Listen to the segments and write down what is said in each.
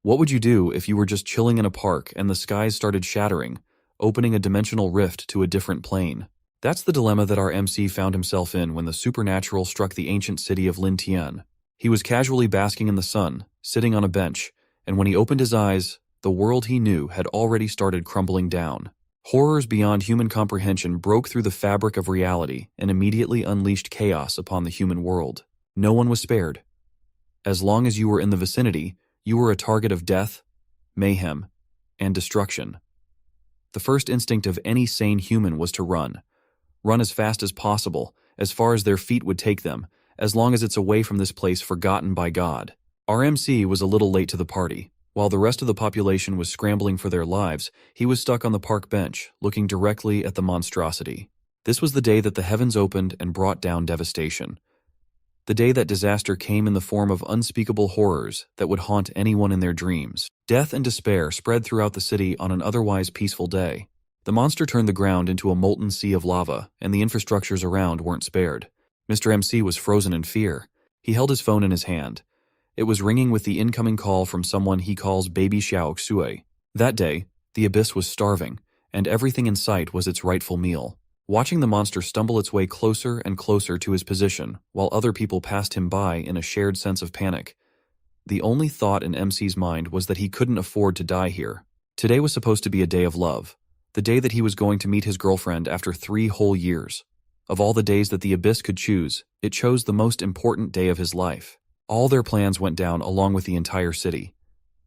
What would you do if you were just chilling in a park and the skies started shattering, opening a dimensional rift to a different plane? That's the dilemma that our MC found himself in when the supernatural struck the ancient city of Lin Tian. He was casually basking in the sun, sitting on a bench, and when he opened his eyes, the world he knew had already started crumbling down. Horrors beyond human comprehension broke through the fabric of reality and immediately unleashed chaos upon the human world. No one was spared. As long as you were in the vicinity, you were a target of death, mayhem, and destruction. The first instinct of any sane human was to run. Run as fast as possible, as far as their feet would take them, as long as it's away from this place forgotten by God. Our MC was a little late to the party. While the rest of the population was scrambling for their lives, he was stuck on the park bench, looking directly at the monstrosity. This was the day that the heavens opened and brought down devastation. The day that disaster came in the form of unspeakable horrors that would haunt anyone in their dreams. Death and despair spread throughout the city on an otherwise peaceful day. The monster turned the ground into a molten sea of lava, and the infrastructures around weren't spared. Mr. MC was frozen in fear. He held his phone in his hand. It was ringing with the incoming call from someone he calls Baby Xiao Xue. That day, the abyss was starving, and everything in sight was its rightful meal. Watching the monster stumble its way closer and closer to his position, while other people passed him by in a shared sense of panic, the only thought in MC's mind was that he couldn't afford to die here. Today was supposed to be a day of love, the day that he was going to meet his girlfriend after 3 whole years. Of all the days that the abyss could choose, it chose the most important day of his life. All their plans went down along with the entire city.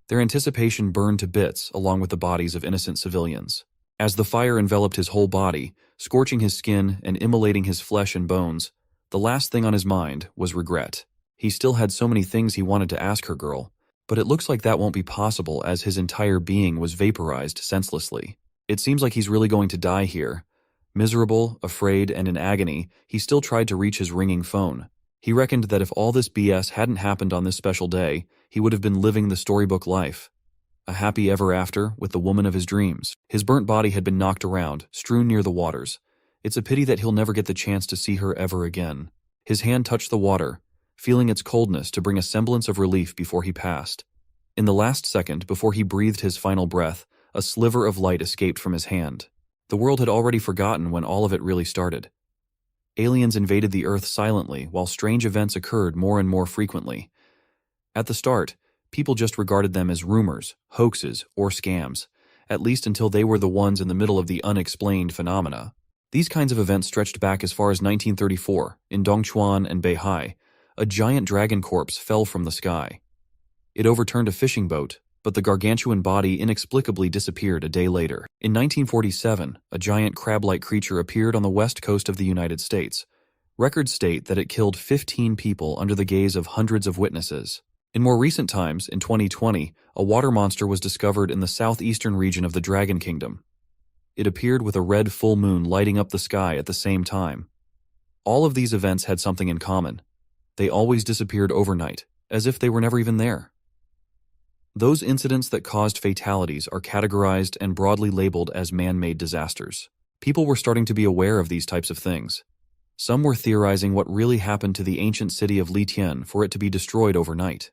Their anticipation burned to bits along with the bodies of innocent civilians. As the fire enveloped his whole body, scorching his skin and immolating his flesh and bones, the last thing on his mind was regret. He still had so many things he wanted to ask her girl, but it looks like that won't be possible as his entire being was vaporized senselessly. It seems like he's really going to die here. Miserable, afraid, and in agony, he still tried to reach his ringing phone. He reckoned that if all this BS hadn't happened on this special day, he would have been living the storybook life. A happy ever after with the woman of his dreams. His burnt body had been knocked around, strewn near the waters. It's a pity that he'll never get the chance to see her ever again. His hand touched the water, feeling its coldness to bring a semblance of relief before he passed. In the last second, before he breathed his final breath, a sliver of light escaped from his hand. The world had already forgotten when all of it really started. Aliens invaded the Earth silently, while strange events occurred more and more frequently. At the start, people just regarded them as rumors, hoaxes, or scams, at least until they were the ones in the middle of the unexplained phenomena. These kinds of events stretched back as far as 1934. In Dongchuan and Beihai, a giant dragon corpse fell from the sky. It overturned a fishing boat, but the gargantuan body inexplicably disappeared a day later. In 1947, a giant crab-like creature appeared on the west coast of the United States. Records state that it killed 15 people under the gaze of hundreds of witnesses. In more recent times, in 2020, a water monster was discovered in the southeastern region of the Dragon Kingdom. It appeared with a red full moon lighting up the sky at the same time. All of these events had something in common. They always disappeared overnight, as if they were never even there. Those incidents that caused fatalities are categorized and broadly labeled as man-made disasters. People were starting to be aware of these types of things. Some were theorizing what really happened to the ancient city of Litian for it to be destroyed overnight.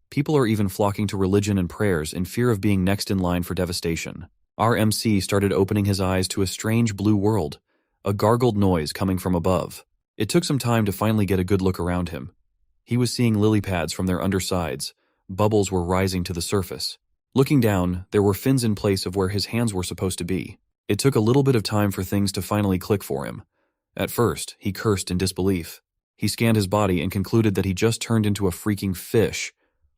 People are even flocking to religion and prayers in fear of being next in line for devastation. Our MC started opening his eyes to a strange blue world, a gargled noise coming from above. It took some time to finally get a good look around him. He was seeing lily pads from their undersides. Bubbles were rising to the surface. Looking down, there were fins in place of where his hands were supposed to be. It took a little bit of time for things to finally click for him. At first, he cursed in disbelief. He scanned his body and concluded that he just turned into a freaking fish.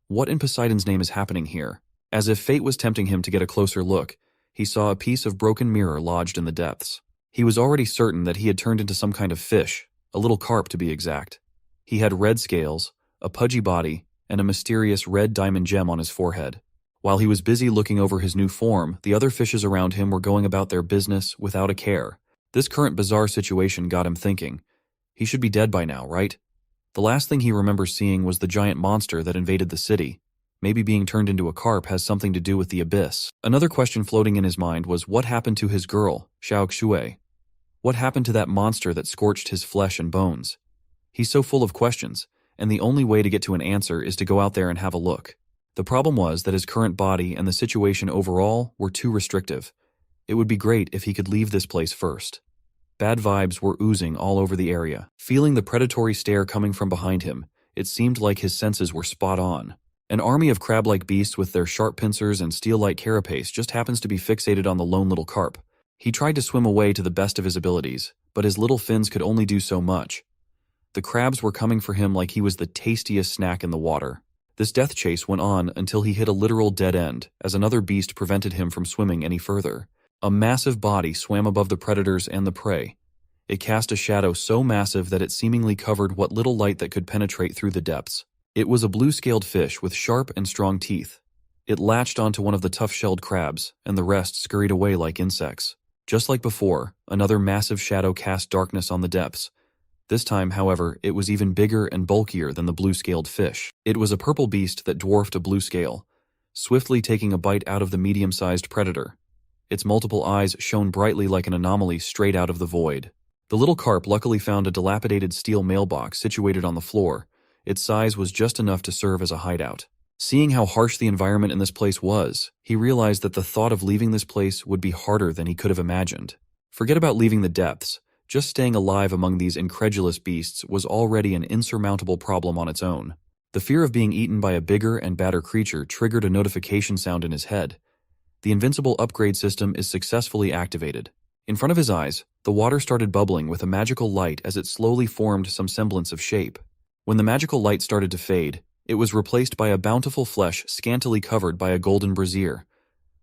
What in Poseidon's name is happening here? As if fate was tempting him to get a closer look, he saw a piece of broken mirror lodged in the depths. He was already certain that he had turned into some kind of fish, a little carp to be exact. He had red scales, a pudgy body, and a mysterious red diamond gem on his forehead. While he was busy looking over his new form, the other fishes around him were going about their business without a care. This current bizarre situation got him thinking. He should be dead by now, right? The last thing he remembers seeing was the giant monster that invaded the city. Maybe being turned into a carp has something to do with the abyss. Another question floating in his mind was what happened to his girl, Xiao Xue? What happened to that monster that scorched his flesh and bones? He's so full of questions, and the only way to get to an answer is to go out there and have a look. The problem was that his current body and the situation overall were too restrictive. It would be great if he could leave this place first. Bad vibes were oozing all over the area. Feeling the predatory stare coming from behind him, it seemed like his senses were spot on. An army of crab-like beasts with their sharp pincers and steel-like carapace just happens to be fixated on the lone little carp. He tried to swim away to the best of his abilities, but his little fins could only do so much. The crabs were coming for him like he was the tastiest snack in the water. This death chase went on until he hit a literal dead end, as another beast prevented him from swimming any further. A massive body swam above the predators and the prey. It cast a shadow so massive that it seemingly covered what little light that could penetrate through the depths. It was a blue-scaled fish with sharp and strong teeth. It latched onto one of the tough-shelled crabs, and the rest scurried away like insects. Just like before, another massive shadow cast darkness on the depths. This time, however, it was even bigger and bulkier than the blue-scaled fish. It was a purple beast that dwarfed a blue scale, swiftly taking a bite out of the medium-sized predator. Its multiple eyes shone brightly like an anomaly straight out of the void. The little carp luckily found a dilapidated steel mailbox situated on the floor. Its size was just enough to serve as a hideout. Seeing how harsh the environment in this place was, he realized that the thought of leaving this place would be harder than he could have imagined. Forget about leaving the depths. Just staying alive among these incredulous beasts was already an insurmountable problem on its own. The fear of being eaten by a bigger and badder creature triggered a notification sound in his head. The invincible upgrade system is successfully activated. In front of his eyes, the water started bubbling with a magical light as it slowly formed some semblance of shape. When the magical light started to fade, it was replaced by a bountiful flesh scantily covered by a golden brazier.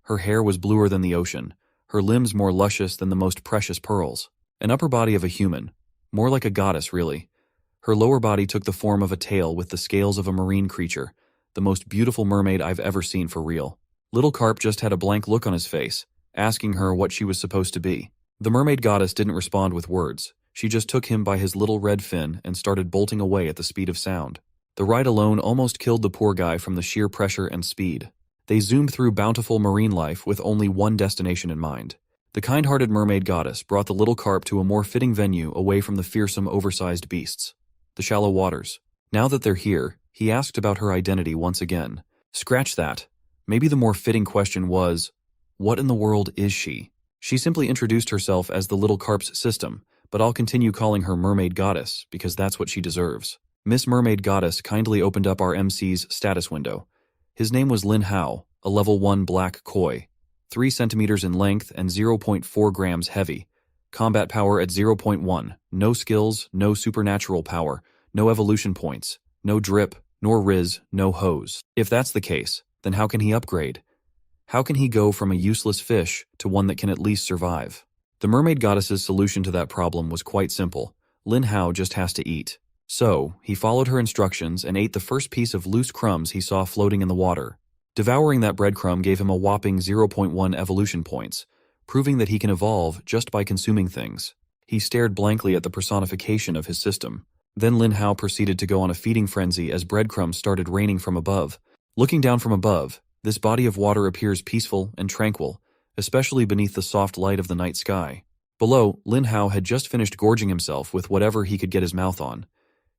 Her hair was bluer than the ocean, her limbs more luscious than the most precious pearls. An upper body of a human, more like a goddess really. Her lower body took the form of a tail with the scales of a marine creature, the most beautiful mermaid I've ever seen for real. Little Carp just had a blank look on his face, asking her what she was supposed to be. The mermaid goddess didn't respond with words. She just took him by his little red fin and started bolting away at the speed of sound. The ride alone almost killed the poor guy from the sheer pressure and speed. They zoomed through bountiful marine life with only one destination in mind. The kind-hearted mermaid goddess brought the little carp to a more fitting venue away from the fearsome, oversized beasts. The shallow waters. Now that they're here, he asked about her identity once again. Scratch that. Maybe the more fitting question was, what in the world is she? She simply introduced herself as the little carp's system, but I'll continue calling her mermaid goddess because that's what she deserves. Miss Mermaid Goddess kindly opened up our MC's status window. His name was Lin Hao, a level 1 black koi. 3 centimeters in length and 0.4 grams heavy. Combat power at 0.1. No skills, no supernatural power, no evolution points, no drip, nor riz, no hose. If that's the case, then how can he upgrade? How can he go from a useless fish to one that can at least survive? The mermaid goddess's solution to that problem was quite simple. Lin Hao just has to eat. So, he followed her instructions and ate the first piece of loose crumbs he saw floating in the water. Devouring that breadcrumb gave him a whopping 0.1 evolution points, proving that he can evolve just by consuming things. He stared blankly at the personification of his system. Then Lin Hao proceeded to go on a feeding frenzy as breadcrumbs started raining from above. Looking down from above, this body of water appears peaceful and tranquil, especially beneath the soft light of the night sky. Below, Lin Hao had just finished gorging himself with whatever he could get his mouth on.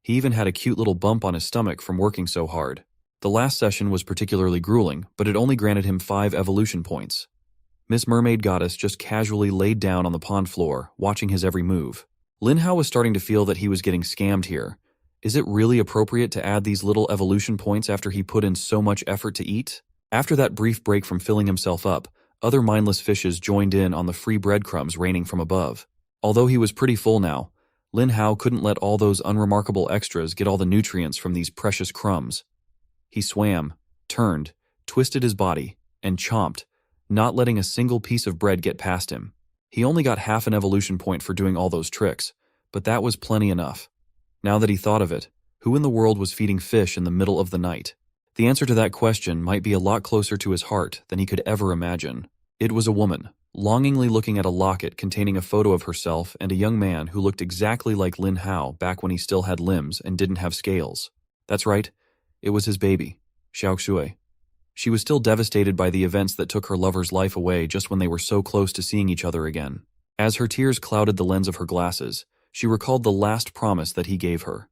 He even had a cute little bump on his stomach from working so hard. The last session was particularly grueling, but it only granted him 5 evolution points. Miss Mermaid Goddess just casually laid down on the pond floor, watching his every move. Lin Hao was starting to feel that he was getting scammed here. Is it really appropriate to add these little evolution points after he put in so much effort to eat? After that brief break from filling himself up, other mindless fishes joined in on the free breadcrumbs raining from above. Although he was pretty full now, Lin Hao couldn't let all those unremarkable extras get all the nutrients from these precious crumbs. He swam, turned, twisted his body, and chomped, not letting a single piece of bread get past him. He only got half an evolution point for doing all those tricks, but that was plenty enough. Now that he thought of it, who in the world was feeding fish in the middle of the night? The answer to that question might be a lot closer to his heart than he could ever imagine. It was a woman, longingly looking at a locket containing a photo of herself and a young man who looked exactly like Lin Hao back when he still had limbs and didn't have scales. That's right. It was his baby, Xiaoxue. She was still devastated by the events that took her lover's life away just when they were so close to seeing each other again. As her tears clouded the lens of her glasses, she recalled the last promise that he gave her.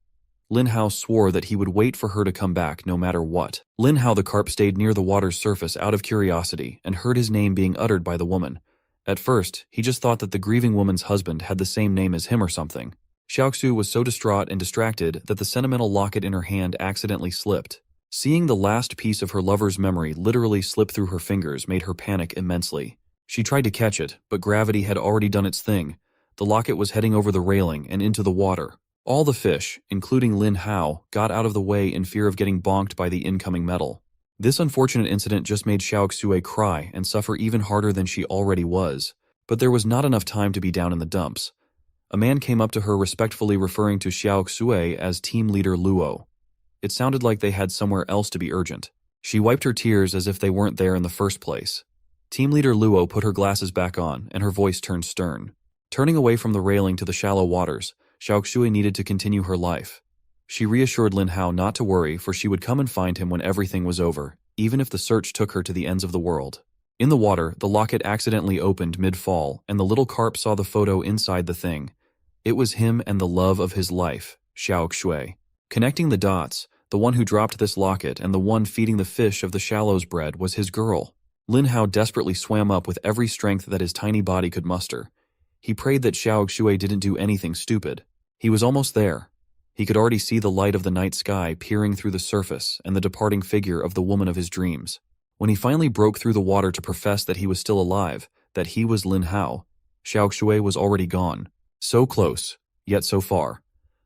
Lin Hao swore that he would wait for her to come back no matter what. Lin Hao the carp stayed near the water's surface out of curiosity and heard his name being uttered by the woman. At first, he just thought that the grieving woman's husband had the same name as him or something. Xiaoxu was so distraught and distracted that the sentimental locket in her hand accidentally slipped. Seeing the last piece of her lover's memory literally slip through her fingers made her panic immensely. She tried to catch it, but gravity had already done its thing. The locket was heading over the railing and into the water. All the fish, including Lin Hao, got out of the way in fear of getting bonked by the incoming metal. This unfortunate incident just made Xiaoxue cry and suffer even harder than she already was. But there was not enough time to be down in the dumps. A man came up to her respectfully referring to Xiaoxue as team leader Luo. It sounded like they had somewhere else to be urgent. She wiped her tears as if they weren't there in the first place. Team leader Luo put her glasses back on and her voice turned stern. Turning away from the railing to the shallow waters, Xiaoxue needed to continue her life. She reassured Lin Hao not to worry, for she would come and find him when everything was over, even if the search took her to the ends of the world. In the water, the locket accidentally opened mid-fall, and the little carp saw the photo inside the thing. It was him and the love of his life, Xiaoxue. Connecting the dots, the one who dropped this locket and the one feeding the fish of the shallows bread was his girl. Lin Hao desperately swam up with every strength that his tiny body could muster. He prayed that Xiaoxue didn't do anything stupid. He was almost there. He could already see the light of the night sky peering through the surface and the departing figure of the woman of his dreams. When he finally broke through the water to profess that he was still alive, that he was Lin Hao, Xiaoxue was already gone. So close, yet so far.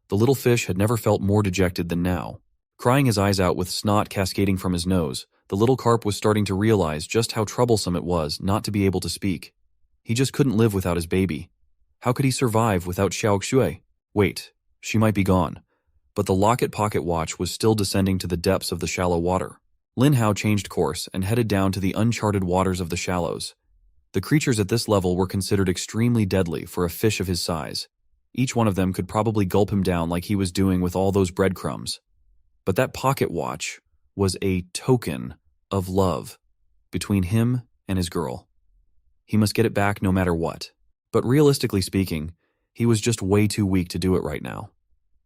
The little fish had never felt more dejected than now. Crying his eyes out with snot cascading from his nose, the little carp was starting to realize just how troublesome it was not to be able to speak. He just couldn't live without his baby. How could he survive without Xiaoxue? Wait, she might be gone. But the locket pocket watch was still descending to the depths of the shallow water. Lin Hao changed course and headed down to the uncharted waters of the shallows. The creatures at this level were considered extremely deadly for a fish of his size. Each one of them could probably gulp him down like he was doing with all those breadcrumbs. But that pocket watch was a token of love between him and his girl. He must get it back no matter what. But realistically speaking, he was just way too weak to do it right now.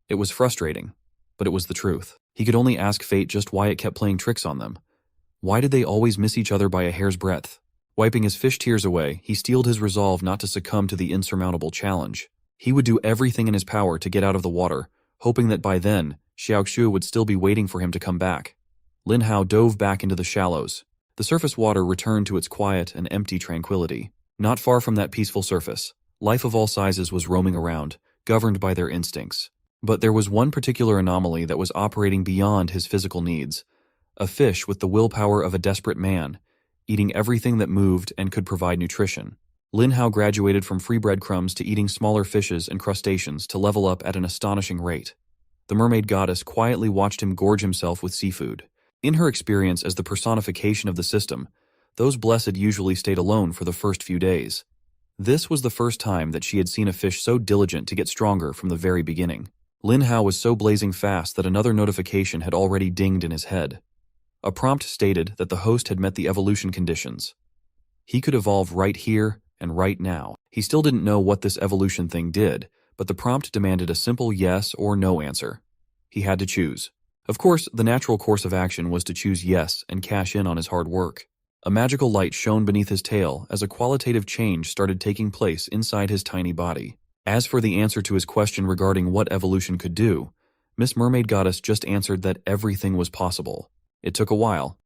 It was frustrating, but it was the truth. He could only ask fate just why it kept playing tricks on them. Why did they always miss each other by a hair's breadth? Wiping his fish tears away, he steeled his resolve not to succumb to the insurmountable challenge. He would do everything in his power to get out of the water, hoping that by then, Xiaoxue would still be waiting for him to come back. Lin Hao dove back into the shallows. The surface water returned to its quiet and empty tranquility. Not far from that peaceful surface, life of all sizes was roaming around, governed by their instincts. But there was one particular anomaly that was operating beyond his physical needs. A fish with the willpower of a desperate man, eating everything that moved and could provide nutrition. Lin Hao graduated from free breadcrumbs to eating smaller fishes and crustaceans to level up at an astonishing rate. The mermaid goddess quietly watched him gorge himself with seafood. In her experience as the personification of the system, those blessed usually stayed alone for the first few days. This was the first time that she had seen a fish so diligent to get stronger from the very beginning. Lin Hao was so blazing fast that another notification had already dinged in his head. A prompt stated that the host had met the evolution conditions. He could evolve right here and right now. He still didn't know what this evolution thing did, but the prompt demanded a simple yes or no answer. He had to choose. Of course, the natural course of action was to choose yes and cash in on his hard work. A magical light shone beneath his tail as a qualitative change started taking place inside his tiny body. As for the answer to his question regarding what evolution could do, Miss Mermaid Goddess just answered that everything was possible. It took a while.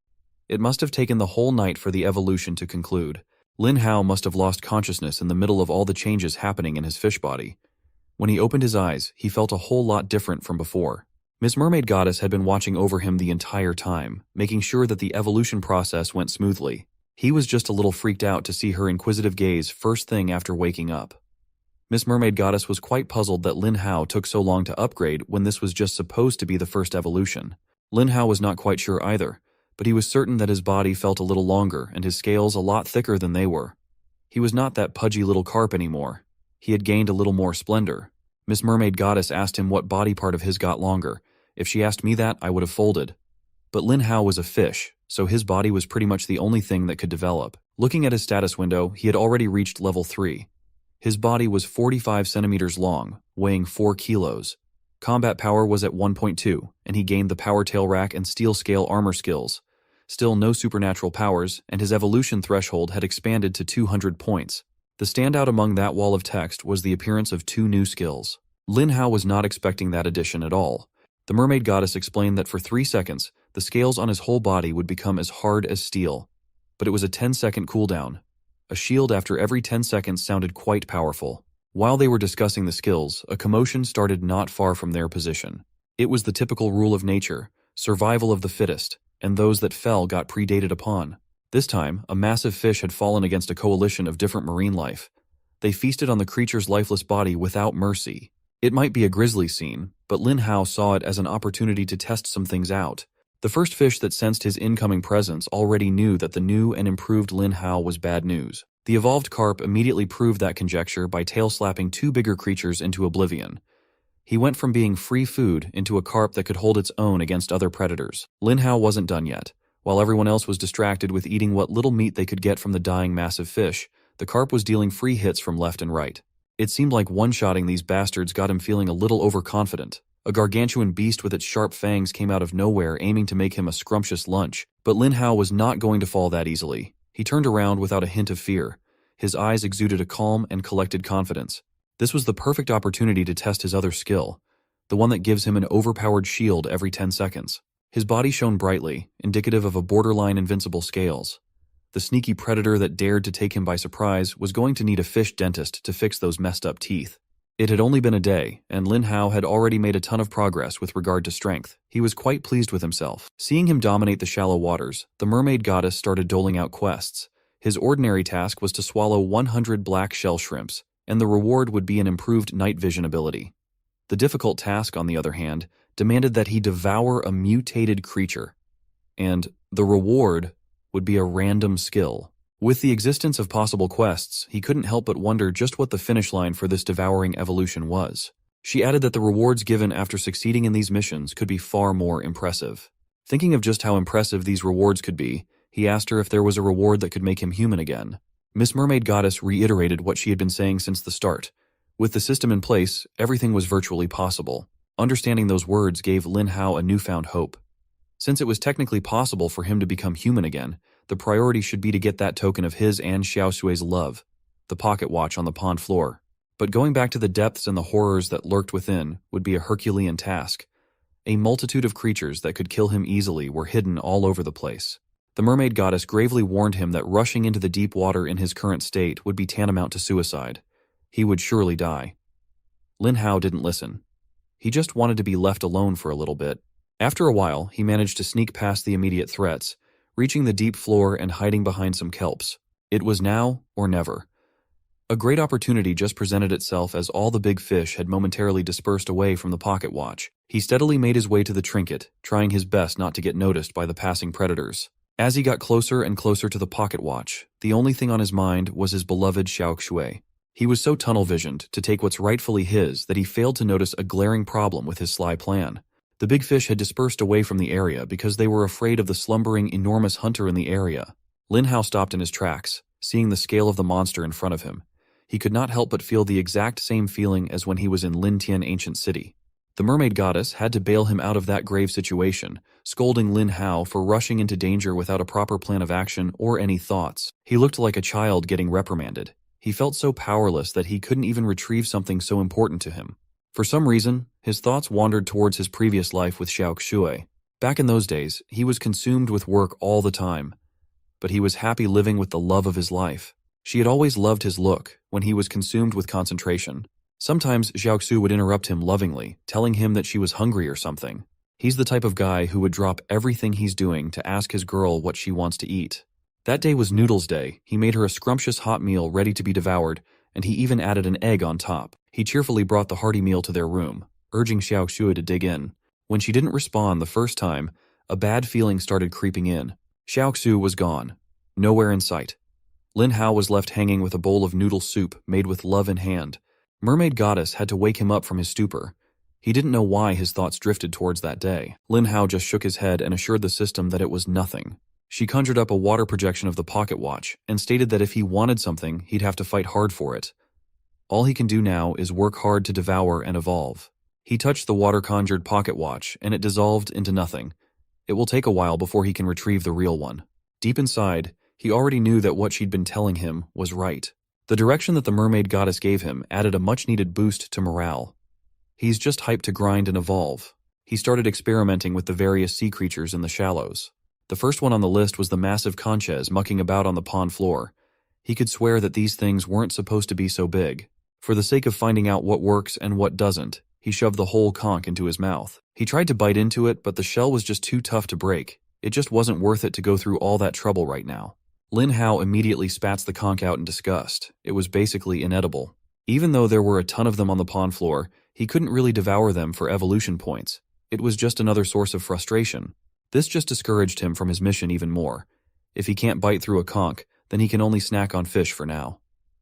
It must have taken the whole night for the evolution to conclude. Lin Hao must have lost consciousness in the middle of all the changes happening in his fish body. When he opened his eyes, he felt a whole lot different from before. Miss Mermaid Goddess had been watching over him the entire time, making sure that the evolution process went smoothly. He was just a little freaked out to see her inquisitive gaze first thing after waking up. Miss Mermaid Goddess was quite puzzled that Lin Hao took so long to upgrade when this was just supposed to be the first evolution. Lin Hao was not quite sure either, but he was certain that his body felt a little longer and his scales a lot thicker than they were. He was not that pudgy little carp anymore. He had gained a little more splendor. Miss Mermaid Goddess asked him what body part of his got longer. If she asked me that, I would have folded. But Lin Hao was a fish, so his body was pretty much the only thing that could develop. Looking at his status window, he had already reached level 3. His body was 45 centimeters long, weighing 4 kilos. Combat power was at 1.2, and he gained the Power Tail Rack and Steel Scale armor skills. Still no supernatural powers, and his evolution threshold had expanded to 200 points. The standout among that wall of text was the appearance of 2 new skills. Lin Hao was not expecting that addition at all. The mermaid goddess explained that for 3 seconds, the scales on his whole body would become as hard as steel. But it was a 10-second cooldown. A shield after every 10 seconds sounded quite powerful. While they were discussing the skills, a commotion started not far from their position. It was the typical rule of nature, survival of the fittest, and those that fell got predated upon. This time, a massive fish had fallen against a coalition of different marine life. They feasted on the creature's lifeless body without mercy. It might be a grisly scene, but Lin Hao saw it as an opportunity to test some things out. The first fish that sensed his incoming presence already knew that the new and improved Lin Hao was bad news. The evolved carp immediately proved that conjecture by tail-slapping 2 bigger creatures into oblivion. He went from being free food into a carp that could hold its own against other predators. Lin Hao wasn't done yet. While everyone else was distracted with eating what little meat they could get from the dying massive fish, the carp was dealing free hits from left and right. It seemed like one-shotting these bastards got him feeling a little overconfident. A gargantuan beast with its sharp fangs came out of nowhere, aiming to make him a scrumptious lunch. But Lin Hao was not going to fall that easily. He turned around without a hint of fear. His eyes exuded a calm and collected confidence. This was the perfect opportunity to test his other skill, the one that gives him an overpowered shield every 10 seconds. His body shone brightly, indicative of a borderline invincible scales. The sneaky predator that dared to take him by surprise was going to need a fish dentist to fix those messed up teeth. It had only been a day, and Lin Hao had already made a ton of progress with regard to strength. He was quite pleased with himself. Seeing him dominate the shallow waters, the mermaid goddess started doling out quests. His ordinary task was to swallow 100 black shell shrimps, and the reward would be an improved night vision ability. The difficult task, on the other hand, demanded that he devour a mutated creature, and the reward would be a random skill. With the existence of possible quests, he couldn't help but wonder just what the finish line for this devouring evolution was. She added that the rewards given after succeeding in these missions could be far more impressive. Thinking of just how impressive these rewards could be, he asked her if there was a reward that could make him human again. Miss Mermaid Goddess reiterated what she had been saying since the start. With the system in place, everything was virtually possible. Understanding those words gave Lin Hao a newfound hope. Since it was technically possible for him to become human again, the priority should be to get that token of his and Xiao Xue's love, the pocket watch on the pond floor. But going back to the depths and the horrors that lurked within would be a Herculean task. A multitude of creatures that could kill him easily were hidden all over the place. The mermaid goddess gravely warned him that rushing into the deep water in his current state would be tantamount to suicide. He would surely die. Lin Hao didn't listen. He just wanted to be left alone for a little bit. After a while, he managed to sneak past the immediate threats, reaching the deep floor and hiding behind some kelps. It was now or never. A great opportunity just presented itself as all the big fish had momentarily dispersed away from the pocket watch. He steadily made his way to the trinket, trying his best not to get noticed by the passing predators. As he got closer and closer to the pocket watch, the only thing on his mind was his beloved Xiao Xue. He was so tunnel-visioned to take what's rightfully his that he failed to notice a glaring problem with his sly plan. The big fish had dispersed away from the area because they were afraid of the slumbering, enormous hunter in the area. Lin Hao stopped in his tracks, seeing the scale of the monster in front of him. He could not help but feel the exact same feeling as when he was in Lintian Ancient City. The mermaid goddess had to bail him out of that grave situation, scolding Lin Hao for rushing into danger without a proper plan of action or any thoughts. He looked like a child getting reprimanded. He felt so powerless that he couldn't even retrieve something so important to him. For some reason, his thoughts wandered towards his previous life with Xiao Xue. Back in those days, he was consumed with work all the time, but he was happy living with the love of his life. She had always loved his look when he was consumed with concentration. Sometimes Xiao Xue would interrupt him lovingly, telling him that she was hungry or something. He's the type of guy who would drop everything he's doing to ask his girl what she wants to eat. That day was Noodles Day. He made her a scrumptious hot meal ready to be devoured, and he even added an egg on top. He cheerfully brought the hearty meal to their room, urging Xiao Xue to dig in. When she didn't respond the first time, a bad feeling started creeping in. Xiao Xue was gone. Nowhere in sight. Lin Hao was left hanging with a bowl of noodle soup made with love in hand. Mermaid Goddess had to wake him up from his stupor. He didn't know why his thoughts drifted towards that day. Lin Hao just shook his head and assured the system that it was nothing. She conjured up a water projection of the pocket watch and stated that if he wanted something, he'd have to fight hard for it. All he can do now is work hard to devour and evolve. He touched the water-conjured pocket watch, and it dissolved into nothing. It will take a while before he can retrieve the real one. Deep inside, he already knew that what she'd been telling him was right. The direction that the mermaid goddess gave him added a much-needed boost to morale. He's just hyped to grind and evolve. He started experimenting with the various sea creatures in the shallows. The first one on the list was the massive conches mucking about on the pond floor. He could swear that these things weren't supposed to be so big. For the sake of finding out what works and what doesn't, he shoved the whole conch into his mouth. He tried to bite into it, but the shell was just too tough to break. It just wasn't worth it to go through all that trouble right now. Lin Hao immediately spats the conch out in disgust. It was basically inedible. Even though there were a ton of them on the pond floor, he couldn't really devour them for evolution points. It was just another source of frustration. This just discouraged him from his mission even more. If he can't bite through a conch, then he can only snack on fish for now.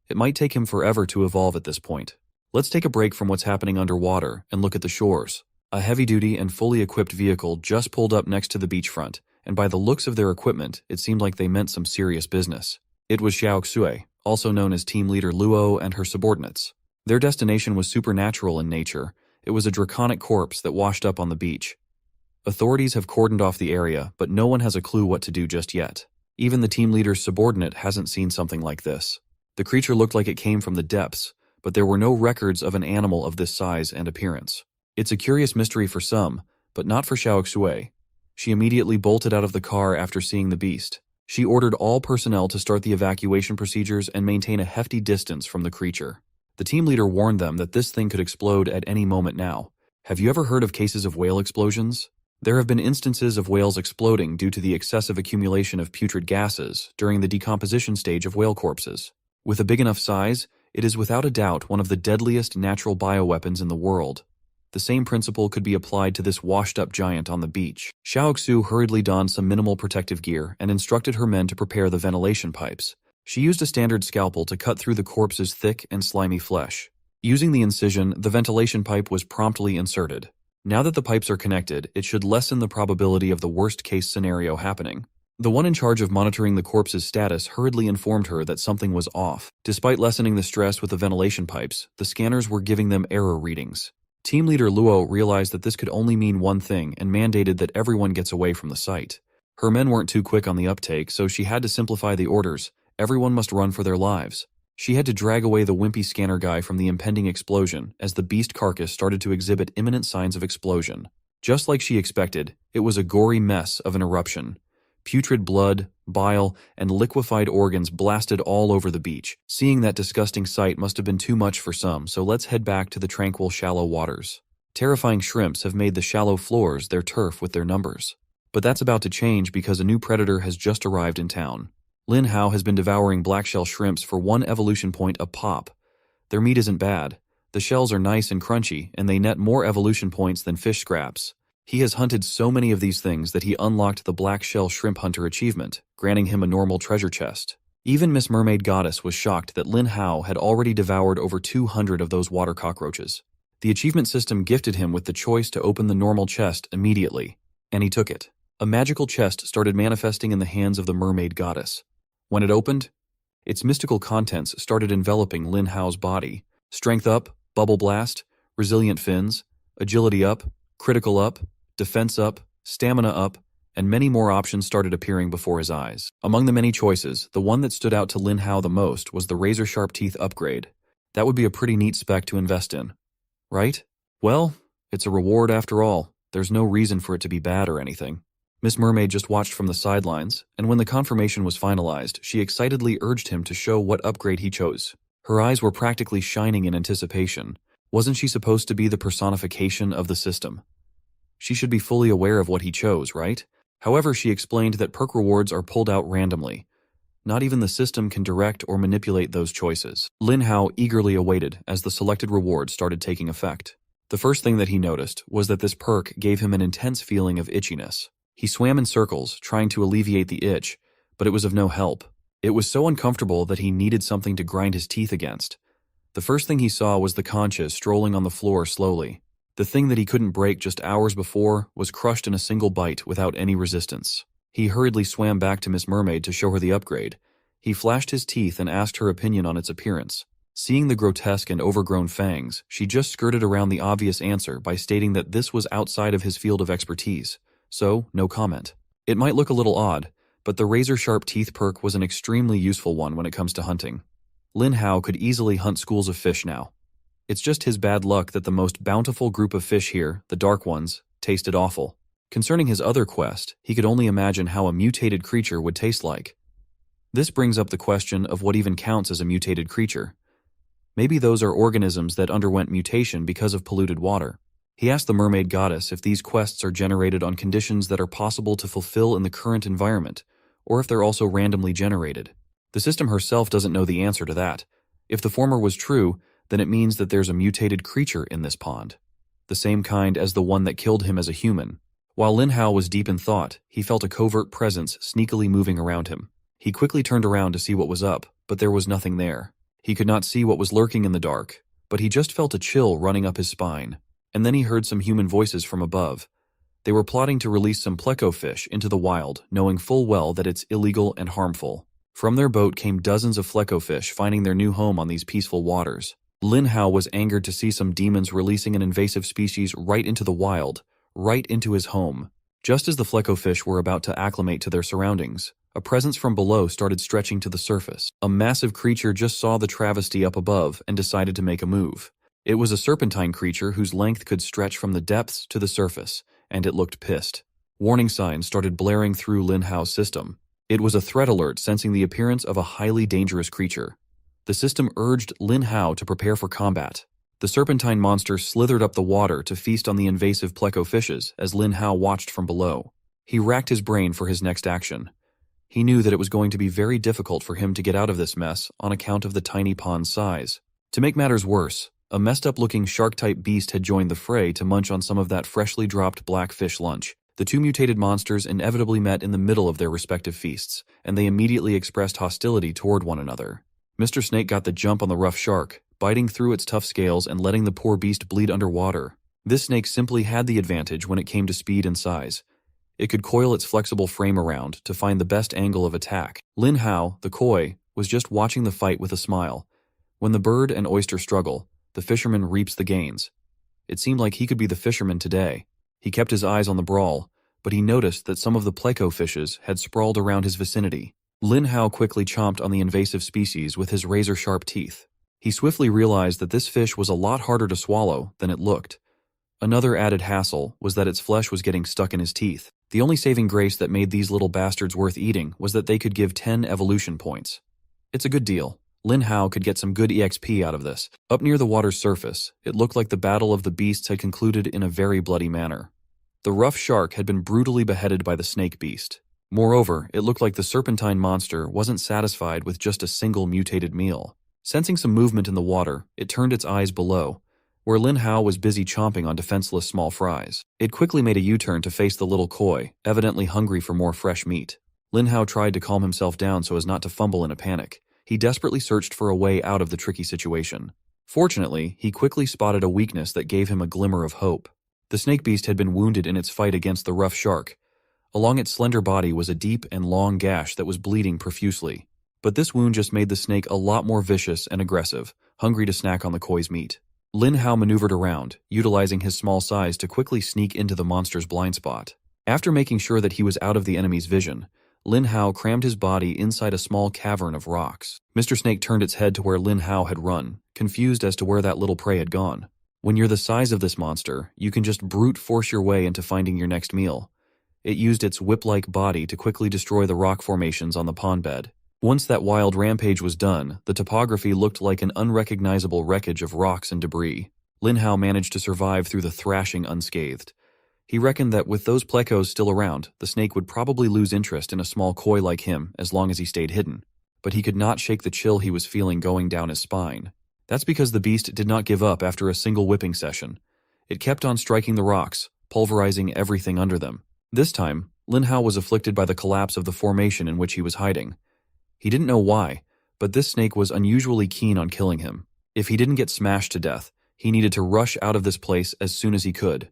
It might take him forever to evolve at this point. Let's take a break from what's happening underwater and look at the shores. A heavy-duty and fully equipped vehicle just pulled up next to the beachfront, and by the looks of their equipment, it seemed like they meant some serious business. It was Xiao Xue, also known as team leader Luo, and her subordinates. Their destination was supernatural in nature. It was a draconic corpse that washed up on the beach. Authorities have cordoned off the area, but no one has a clue what to do just yet. Even the team leader's subordinate hasn't seen something like this. The creature looked like it came from the depths, but there were no records of an animal of this size and appearance. It's a curious mystery for some, but not for Xiao Xue. She immediately bolted out of the car after seeing the beast. She ordered all personnel to start the evacuation procedures and maintain a hefty distance from the creature. The team leader warned them that this thing could explode at any moment now. Have you ever heard of cases of whale explosions? There have been instances of whales exploding due to the excessive accumulation of putrid gases during the decomposition stage of whale corpses. With a big enough size, it is without a doubt one of the deadliest natural bioweapons in the world. The same principle could be applied to this washed-up giant on the beach. Xiao Xu hurriedly donned some minimal protective gear and instructed her men to prepare the ventilation pipes. She used a standard scalpel to cut through the corpse's thick and slimy flesh. Using the incision, the ventilation pipe was promptly inserted. Now that the pipes are connected, it should lessen the probability of the worst-case scenario happening. The one in charge of monitoring the corpse's status hurriedly informed her that something was off. Despite lessening the stress with the ventilation pipes, the scanners were giving them error readings. Team leader Luo realized that this could only mean one thing and mandated that everyone gets away from the site. Her men weren't too quick on the uptake, so she had to simplify the orders. Everyone must run for their lives. She had to drag away the wimpy scanner guy from the impending explosion as the beast carcass started to exhibit imminent signs of explosion. Just like she expected, it was a gory mess of an eruption. Putrid blood, bile, and liquefied organs blasted all over the beach. Seeing that disgusting sight must have been too much for some, so let's head back to the tranquil shallow waters. Terrifying shrimps have made the shallow floors their turf with their numbers. But that's about to change because a new predator has just arrived in town. Lin Hao has been devouring blackshell shrimps for 1 evolution point a pop. Their meat isn't bad. The shells are nice and crunchy, and they net more evolution points than fish scraps. He has hunted so many of these things that he unlocked the Black Shell Shrimp Hunter achievement, granting him a normal treasure chest. Even Miss Mermaid Goddess was shocked that Lin Hao had already devoured over 200 of those water cockroaches. The achievement system gifted him with the choice to open the normal chest immediately, and he took it. A magical chest started manifesting in the hands of the Mermaid Goddess. When it opened, its mystical contents started enveloping Lin Hao's body. Strength up, bubble blast, resilient fins, agility up, critical up, defense up, stamina up, and many more options started appearing before his eyes. Among the many choices, the one that stood out to Lin Hao the most was the razor-sharp teeth upgrade. That would be a pretty neat spec to invest in. Right? Well, it's a reward after all. There's no reason for it to be bad or anything. Miss Mermaid just watched from the sidelines, and when the confirmation was finalized, she excitedly urged him to show what upgrade he chose. Her eyes were practically shining in anticipation. Wasn't she supposed to be the personification of the system? She should be fully aware of what he chose, right? However, she explained that perk rewards are pulled out randomly. Not even the system can direct or manipulate those choices. Lin Hao eagerly awaited as the selected rewards started taking effect. The first thing that he noticed was that this perk gave him an intense feeling of itchiness. He swam in circles, trying to alleviate the itch, but it was of no help. It was so uncomfortable that he needed something to grind his teeth against. The first thing he saw was the conches strolling on the floor slowly. The thing that he couldn't break just hours before was crushed in a single bite without any resistance. He hurriedly swam back to Miss Mermaid to show her the upgrade. He flashed his teeth and asked her opinion on its appearance. Seeing the grotesque and overgrown fangs, she just skirted around the obvious answer by stating that this was outside of his field of expertise, so no comment. It might look a little odd, but the razor-sharp teeth perk was an extremely useful one when it comes to hunting. Lin Hao could easily hunt schools of fish now. It's just his bad luck that the most bountiful group of fish here, the dark ones, tasted awful. Concerning his other quest, he could only imagine how a mutated creature would taste like. This brings up the question of what even counts as a mutated creature. Maybe those are organisms that underwent mutation because of polluted water. He asked the mermaid goddess if these quests are generated on conditions that are possible to fulfill in the current environment, or if they're also randomly generated. The system herself doesn't know the answer to that. If the former was true, then it means that there's a mutated creature in this pond, the same kind as the one that killed him as a human. While Lin Hao was deep in thought, he felt a covert presence sneakily moving around him. He quickly turned around to see what was up, but there was nothing there. He could not see what was lurking in the dark, but he just felt a chill running up his spine. And then he heard some human voices from above. They were plotting to release some pleco fish into the wild, knowing full well that it's illegal and harmful. From their boat came dozens of pleco fish finding their new home on these peaceful waters. Lin Hao was angered to see some demons releasing an invasive species right into the wild, right into his home. Just as the pleco fish were about to acclimate to their surroundings, a presence from below started stretching to the surface. A massive creature just saw the travesty up above and decided to make a move. It was a serpentine creature whose length could stretch from the depths to the surface, and it looked pissed. Warning signs started blaring through Lin Hao's system. It was a threat alert sensing the appearance of a highly dangerous creature. The system urged Lin Hao to prepare for combat. The serpentine monster slithered up the water to feast on the invasive pleco fishes as Lin Hao watched from below. He racked his brain for his next action. He knew that it was going to be very difficult for him to get out of this mess on account of the tiny pond's size. To make matters worse, a messed-up-looking shark-type beast had joined the fray to munch on some of that freshly dropped black fish lunch. The two mutated monsters inevitably met in the middle of their respective feasts, and they immediately expressed hostility toward one another. Mr. Snake got the jump on the rough shark, biting through its tough scales and letting the poor beast bleed underwater. This snake simply had the advantage when it came to speed and size. It could coil its flexible frame around to find the best angle of attack. Lin Hao, the koi, was just watching the fight with a smile. When the bird and oyster struggle, the fisherman reaps the gains. It seemed like he could be the fisherman today. He kept his eyes on the brawl, but he noticed that some of the pleco fishes had sprawled around his vicinity. Lin Hao quickly chomped on the invasive species with his razor-sharp teeth. He swiftly realized that this fish was a lot harder to swallow than it looked. Another added hassle was that its flesh was getting stuck in his teeth. The only saving grace that made these little bastards worth eating was that they could give 10 evolution points. It's a good deal. Lin Hao could get some good EXP out of this. Up near the water's surface, it looked like the battle of the beasts had concluded in a very bloody manner. The rough shark had been brutally beheaded by the snake beast. Moreover, it looked like the serpentine monster wasn't satisfied with just a single mutated meal. Sensing some movement in the water, it turned its eyes below, where Lin Hao was busy chomping on defenseless small fries. It quickly made a U-turn to face the little koi, evidently hungry for more fresh meat. Lin Hao tried to calm himself down so as not to fumble in a panic. He desperately searched for a way out of the tricky situation. Fortunately, he quickly spotted a weakness that gave him a glimmer of hope. The snake beast had been wounded in its fight against the rough shark. Along its slender body was a deep and long gash that was bleeding profusely. But this wound just made the snake a lot more vicious and aggressive, hungry to snack on the koi's meat. Lin Hao maneuvered around, utilizing his small size to quickly sneak into the monster's blind spot. After making sure that he was out of the enemy's vision, Lin Hao crammed his body inside a small cavern of rocks. Mr. Snake turned its head to where Lin Hao had run, confused as to where that little prey had gone. When you're the size of this monster, you can just brute force your way into finding your next meal. It used its whip-like body to quickly destroy the rock formations on the pond bed. Once that wild rampage was done, the topography looked like an unrecognizable wreckage of rocks and debris. Lin Hao managed to survive through the thrashing unscathed. He reckoned that with those plecos still around, the snake would probably lose interest in a small koi like him as long as he stayed hidden. But he could not shake the chill he was feeling going down his spine. That's because the beast did not give up after a single whipping session. It kept on striking the rocks, pulverizing everything under them. This time, Lin Hao was afflicted by the collapse of the formation in which he was hiding. He didn't know why, but this snake was unusually keen on killing him. If he didn't get smashed to death, he needed to rush out of this place as soon as he could.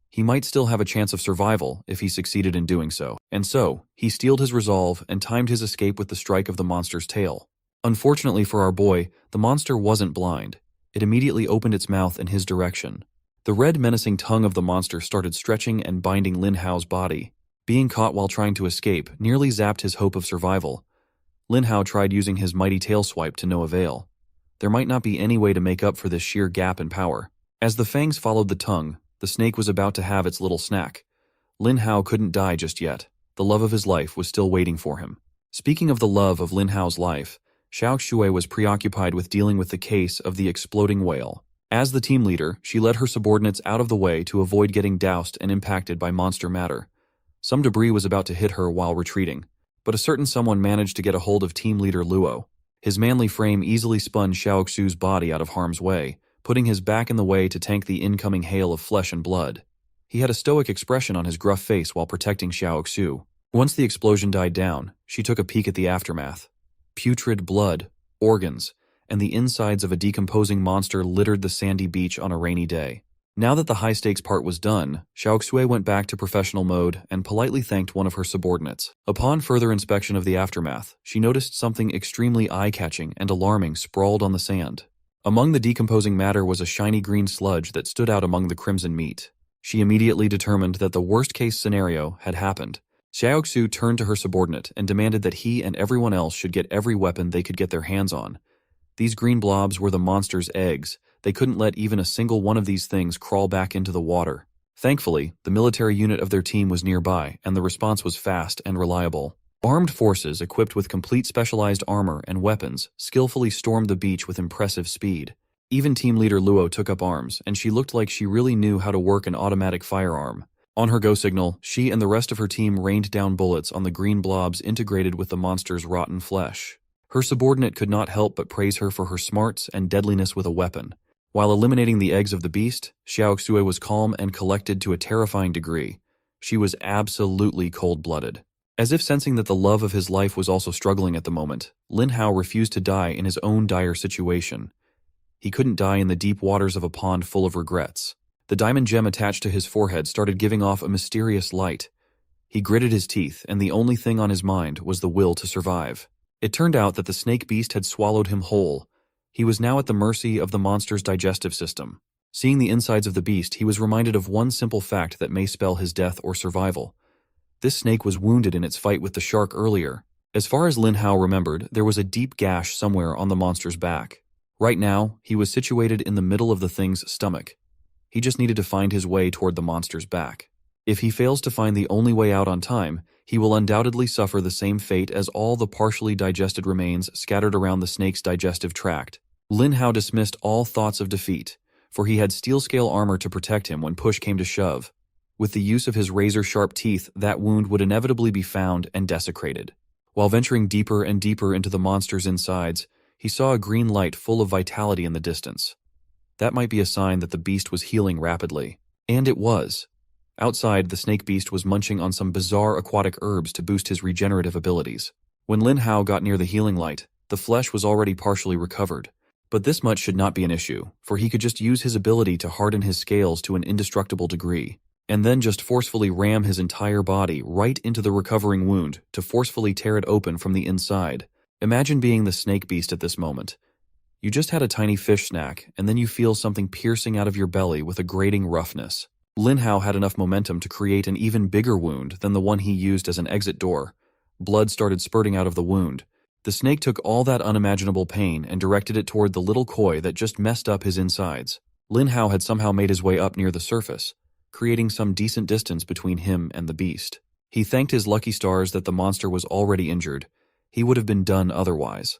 He might still have a chance of survival if he succeeded in doing so. And so, he steeled his resolve and timed his escape with the strike of the monster's tail. Unfortunately for our boy, the monster wasn't blind. It immediately opened its mouth in his direction. The red menacing tongue of the monster started stretching and binding Lin Hao's body. Being caught while trying to escape nearly zapped his hope of survival. Lin Hao tried using his mighty tail swipe to no avail. There might not be any way to make up for this sheer gap in power. As the fangs followed the tongue, the snake was about to have its little snack. Lin Hao couldn't die just yet. The love of his life was still waiting for him. Speaking of the love of Lin Hao's life, Xiao Xue was preoccupied with dealing with the case of the exploding whale. As the team leader, she led her subordinates out of the way to avoid getting doused and impacted by monster matter. Some debris was about to hit her while retreating, but a certain someone managed to get a hold of team leader Luo. His manly frame easily spun Xiao Xue's body out of harm's way, putting his back in the way to tank the incoming hail of flesh and blood. He had a stoic expression on his gruff face while protecting Xiao Xue. Once the explosion died down, she took a peek at the aftermath. Putrid blood, organs, and the insides of a decomposing monster littered the sandy beach on a rainy day. Now that the high-stakes part was done, Xiao Xue went back to professional mode and politely thanked one of her subordinates. Upon further inspection of the aftermath, she noticed something extremely eye-catching and alarming sprawled on the sand. Among the decomposing matter was a shiny green sludge that stood out among the crimson meat. She immediately determined that the worst-case scenario had happened. Xiao Xue turned to her subordinate and demanded that he and everyone else should get every weapon they could get their hands on. These green blobs were the monster's eggs. They couldn't let even a single one of these things crawl back into the water. Thankfully, the military unit of their team was nearby, and the response was fast and reliable. Armed forces equipped with complete specialized armor and weapons skillfully stormed the beach with impressive speed. Even team leader Luo took up arms, and she looked like she really knew how to work an automatic firearm. On her go signal, she and the rest of her team rained down bullets on the green blobs integrated with the monster's rotten flesh. Her subordinate could not help but praise her for her smarts and deadliness with a weapon. While eliminating the eggs of the beast, Xiao Xue was calm and collected to a terrifying degree. She was absolutely cold-blooded. As if sensing that the love of his life was also struggling at the moment, Lin Hao refused to die in his own dire situation. He couldn't die in the deep waters of a pond full of regrets. The diamond gem attached to his forehead started giving off a mysterious light. He gritted his teeth, and the only thing on his mind was the will to survive. It turned out that the snake beast had swallowed him whole. He was now at the mercy of the monster's digestive system. Seeing the insides of the beast, he was reminded of one simple fact that may spell his death or survival. This snake was wounded in its fight with the shark earlier. As far as Lin Hao remembered, there was a deep gash somewhere on the monster's back. Right now, he was situated in the middle of the thing's stomach. He just needed to find his way toward the monster's back. If he fails to find the only way out on time, he will undoubtedly suffer the same fate as all the partially digested remains scattered around the snake's digestive tract. Lin Hao dismissed all thoughts of defeat, for he had steel-scale armor to protect him when push came to shove. With the use of his razor-sharp teeth, that wound would inevitably be found and desecrated. While venturing deeper and deeper into the monster's insides, he saw a green light full of vitality in the distance. That might be a sign that the beast was healing rapidly. And it was. Outside, the snake beast was munching on some bizarre aquatic herbs to boost his regenerative abilities. When Lin Hao got near the healing light, the flesh was already partially recovered. But this much should not be an issue, for he could just use his ability to harden his scales to an indestructible degree, and then just forcefully ram his entire body right into the recovering wound to forcefully tear it open from the inside. Imagine being the snake beast at this moment. You just had a tiny fish snack, and then you feel something piercing out of your belly with a grating roughness. Lin Hao had enough momentum to create an even bigger wound than the one he used as an exit door. Blood started spurting out of the wound. The snake took all that unimaginable pain and directed it toward the little koi that just messed up his insides. Lin Hao had somehow made his way up near the surface, creating some decent distance between him and the beast. He thanked his lucky stars that the monster was already injured. He would have been done otherwise.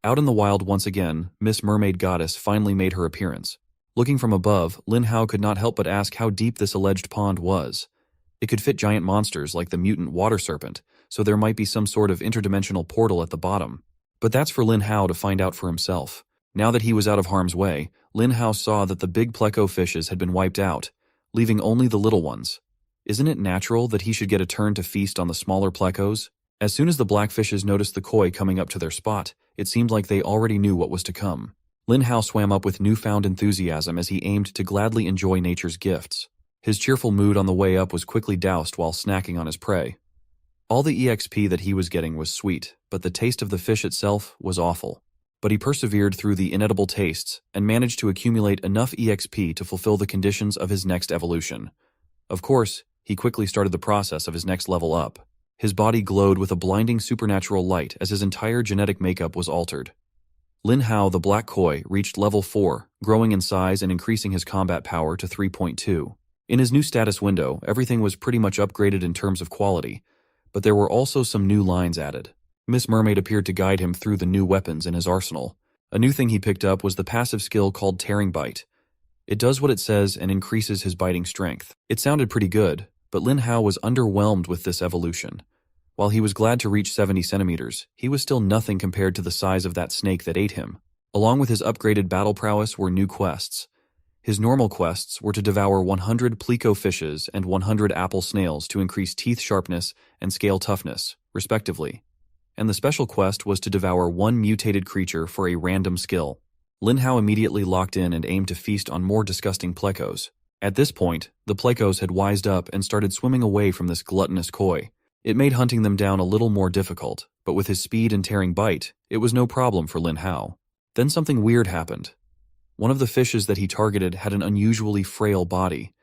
Out in the wild once again, Miss Mermaid Goddess finally made her appearance. Looking from above, Lin Hao could not help but ask how deep this alleged pond was. It could fit giant monsters like the mutant water serpent, so there might be some sort of interdimensional portal at the bottom. But that's for Lin Hao to find out for himself. Now that he was out of harm's way, Lin Hao saw that the big pleco fishes had been wiped out, leaving only the little ones. Isn't it natural that he should get a turn to feast on the smaller plecos? As soon as the black fishes noticed the koi coming up to their spot, it seemed like they already knew what was to come. Lin Hao swam up with newfound enthusiasm as he aimed to gladly enjoy nature's gifts. His cheerful mood on the way up was quickly doused while snacking on his prey. All the EXP that he was getting was sweet, but the taste of the fish itself was awful. But he persevered through the inedible tastes and managed to accumulate enough EXP to fulfill the conditions of his next evolution. Of course, he quickly started the process of his next level up. His body glowed with a blinding supernatural light as his entire genetic makeup was altered. Lin Hao the Black Koi reached level 4, growing in size and increasing his combat power to 3.2. In his new status window, everything was pretty much upgraded in terms of quality, but there were also some new lines added. Miss Mermaid appeared to guide him through the new weapons in his arsenal. A new thing he picked up was the passive skill called Tearing Bite. It does what it says and increases his biting strength. It sounded pretty good, but Lin Hao was underwhelmed with this evolution. While he was glad to reach 70 centimeters, he was still nothing compared to the size of that snake that ate him. Along with his upgraded battle prowess were new quests. His normal quests were to devour 100 pleco fishes and 100 apple snails to increase teeth sharpness and scale toughness, respectively. And the special quest was to devour one mutated creature for a random skill. Lin Hao immediately locked in and aimed to feast on more disgusting plecos. At this point, the plecos had wised up and started swimming away from this gluttonous koi. It made hunting them down a little more difficult, but with his speed and tearing bite, it was no problem for Lin Hao. Then something weird happened. One of the fishes that he targeted had an unusually frail body.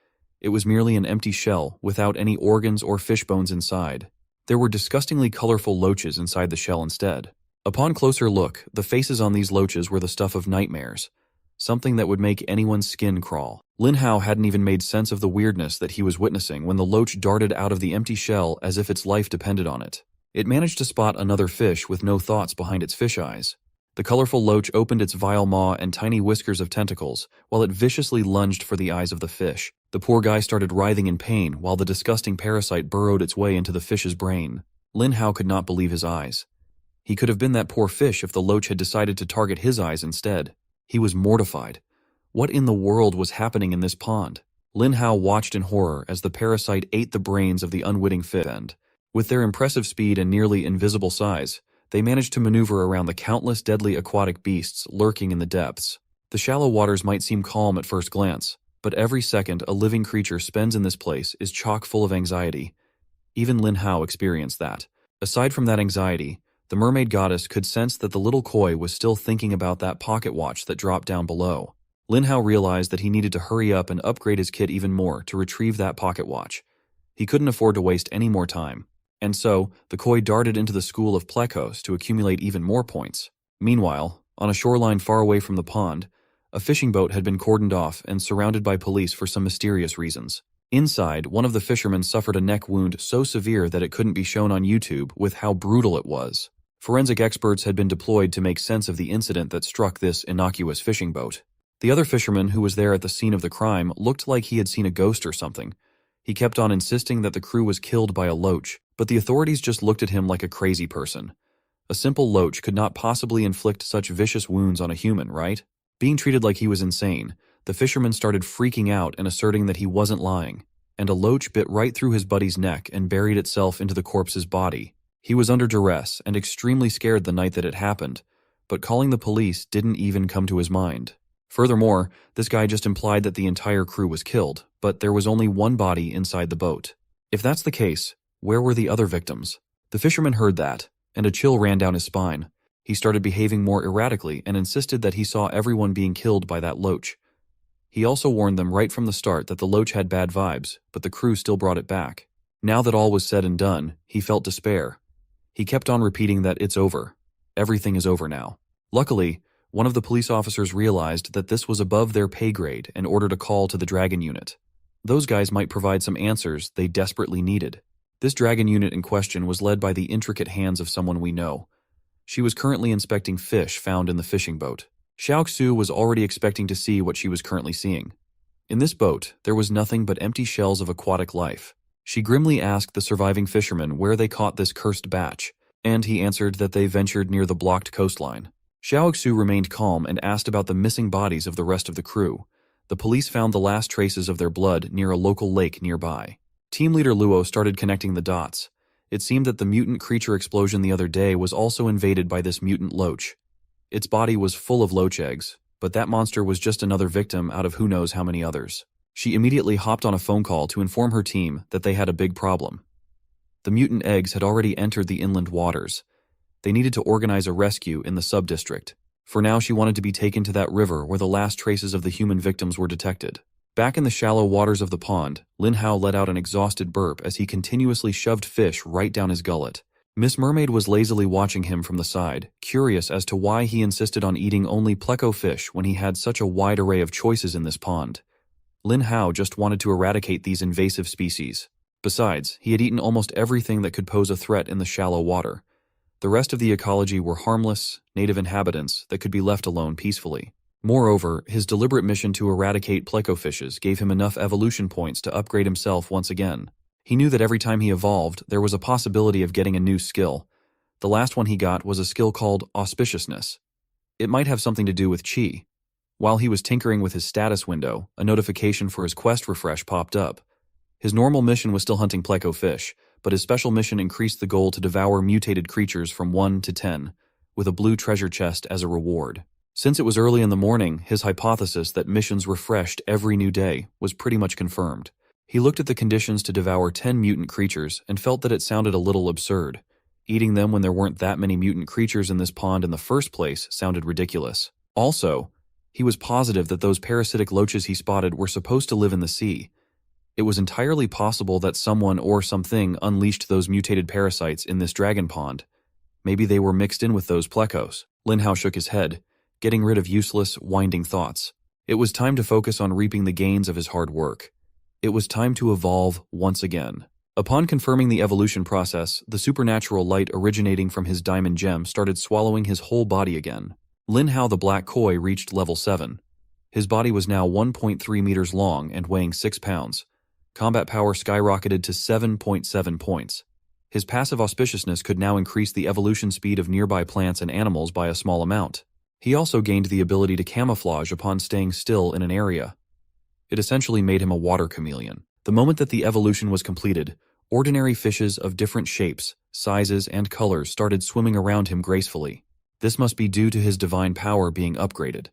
It was merely an empty shell, without any organs or fish bones inside. There were disgustingly colorful loaches inside the shell instead. Upon closer look, the faces on these loaches were the stuff of nightmares, something that would make anyone's skin crawl. Lin Hao hadn't even made sense of the weirdness that he was witnessing when the loach darted out of the empty shell as if its life depended on it. It managed to spot another fish with no thoughts behind its fish eyes. The colorful loach opened its vile maw and tiny whiskers of tentacles, while it viciously lunged for the eyes of the fish. The poor guy started writhing in pain while the disgusting parasite burrowed its way into the fish's brain. Lin Hao could not believe his eyes. He could have been that poor fish if the loach had decided to target his eyes instead. He was mortified. What in the world was happening in this pond? Lin Hao watched in horror as the parasite ate the brains of the unwitting fish. With their impressive speed and nearly invisible size, they managed to maneuver around the countless deadly aquatic beasts lurking in the depths. The shallow waters might seem calm at first glance, but every second a living creature spends in this place is chock full of anxiety. Even Lin Hao experienced that. Aside from that anxiety, the mermaid goddess could sense that the little koi was still thinking about that pocket watch that dropped down below. Lin Hao realized that he needed to hurry up and upgrade his kit even more to retrieve that pocket watch. He couldn't afford to waste any more time. And so, the koi darted into the school of plecos to accumulate even more points. Meanwhile, on a shoreline far away from the pond, a fishing boat had been cordoned off and surrounded by police for some mysterious reasons. Inside, one of the fishermen suffered a neck wound so severe that it couldn't be shown on YouTube with how brutal it was. Forensic experts had been deployed to make sense of the incident that struck this innocuous fishing boat. The other fisherman who was there at the scene of the crime looked like he had seen a ghost or something. He kept on insisting that the crew was killed by a loach, but the authorities just looked at him like a crazy person. A simple loach could not possibly inflict such vicious wounds on a human, right? Being treated like he was insane, the fisherman started freaking out and asserting that he wasn't lying, and a loach bit right through his buddy's neck and buried itself into the corpse's body. He was under duress and extremely scared the night that it happened, but calling the police didn't even come to his mind. Furthermore, this guy just implied that the entire crew was killed, but there was only one body inside the boat. If that's the case, where were the other victims? The fisherman heard that, and a chill ran down his spine. He started behaving more erratically and insisted that he saw everyone being killed by that loach. He also warned them right from the start that the loach had bad vibes, but the crew still brought it back. Now that all was said and done, he felt despair. He kept on repeating that it's over. Everything is over now. Luckily, one of the police officers realized that this was above their pay grade and ordered a call to the Dragon Unit. Those guys might provide some answers they desperately needed. This Dragon Unit in question was led by the intricate hands of someone we know. She was currently inspecting fish found in the fishing boat. Xiaoxu was already expecting to see what she was currently seeing. In this boat, there was nothing but empty shells of aquatic life. She grimly asked the surviving fishermen where they caught this cursed batch, and he answered that they ventured near the blocked coastline. Xiaoxu remained calm and asked about the missing bodies of the rest of the crew. The police found the last traces of their blood near a local lake nearby. Team leader Luo started connecting the dots. It seemed that the mutant creature explosion the other day was also invaded by this mutant loach. Its body was full of loach eggs, but that monster was just another victim out of who knows how many others. She immediately hopped on a phone call to inform her team that they had a big problem. The mutant eggs had already entered the inland waters. They needed to organize a rescue in the sub-district. For now, she wanted to be taken to that river where the last traces of the human victims were detected. Back in the shallow waters of the pond, Lin Hao let out an exhausted burp as he continuously shoved fish right down his gullet. Miss Mermaid was lazily watching him from the side, curious as to why he insisted on eating only pleco fish when he had such a wide array of choices in this pond. Lin Hao just wanted to eradicate these invasive species. Besides, he had eaten almost everything that could pose a threat in the shallow water. The rest of the ecology were harmless, native inhabitants that could be left alone peacefully. Moreover, his deliberate mission to eradicate plecofishes gave him enough evolution points to upgrade himself once again. He knew that every time he evolved, there was a possibility of getting a new skill. The last one he got was a skill called auspiciousness. It might have something to do with chi. While he was tinkering with his status window, a notification for his quest refresh popped up. His normal mission was still hunting pleco fish, but his special mission increased the goal to devour mutated creatures from 1 to 10, with a blue treasure chest as a reward. Since it was early in the morning, his hypothesis that missions refreshed every new day was pretty much confirmed. He looked at the conditions to devour 10 mutant creatures and felt that it sounded a little absurd. Eating them when there weren't that many mutant creatures in this pond in the first place sounded ridiculous. Also, he was positive that those parasitic loaches he spotted were supposed to live in the sea. It was entirely possible that someone or something unleashed those mutated parasites in this dragon pond. Maybe they were mixed in with those plecos. Lin Hao shook his head, getting rid of useless, winding thoughts. It was time to focus on reaping the gains of his hard work. It was time to evolve once again. Upon confirming the evolution process, the supernatural light originating from his diamond gem started swallowing his whole body again. Lin Hao the Black Koi reached level 7. His body was now 1.3 meters long and weighing 6 pounds. Combat power skyrocketed to 7.7 points. His passive auspiciousness could now increase the evolution speed of nearby plants and animals by a small amount. He also gained the ability to camouflage upon staying still in an area. It essentially made him a water chameleon. The moment that the evolution was completed, ordinary fishes of different shapes, sizes, and colors started swimming around him gracefully. This must be due to his divine power being upgraded.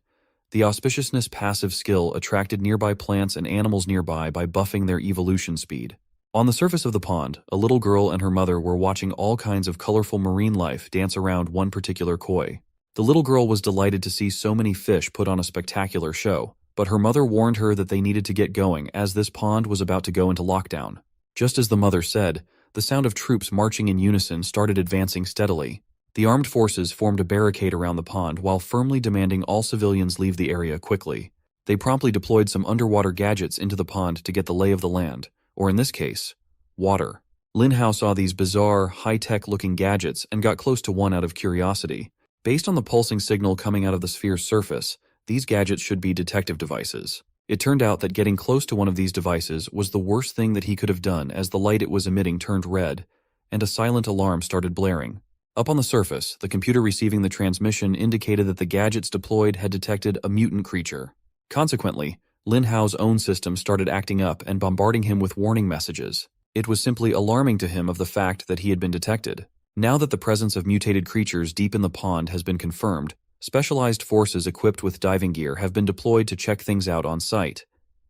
The auspiciousness passive skill attracted nearby plants and animals nearby by buffing their evolution speed. On the surface of the pond, a little girl and her mother were watching all kinds of colorful marine life dance around one particular koi. The little girl was delighted to see so many fish put on a spectacular show, but her mother warned her that they needed to get going as this pond was about to go into lockdown. Just as the mother said, the sound of troops marching in unison started advancing steadily. The armed forces formed a barricade around the pond while firmly demanding all civilians leave the area quickly. They promptly deployed some underwater gadgets into the pond to get the lay of the land, or in this case, water. Lin Hao saw these bizarre, high-tech looking gadgets and got close to one out of curiosity. Based on the pulsing signal coming out of the sphere's surface, these gadgets should be detective devices. It turned out that getting close to one of these devices was the worst thing that he could have done as the light it was emitting turned red, and a silent alarm started blaring. Up on the surface, the computer receiving the transmission indicated that the gadgets deployed had detected a mutant creature. Consequently, Lin Hao's own system started acting up and bombarding him with warning messages. It was simply alarming to him of the fact that he had been detected. Now that the presence of mutated creatures deep in the pond has been confirmed, specialized forces equipped with diving gear have been deployed to check things out on site.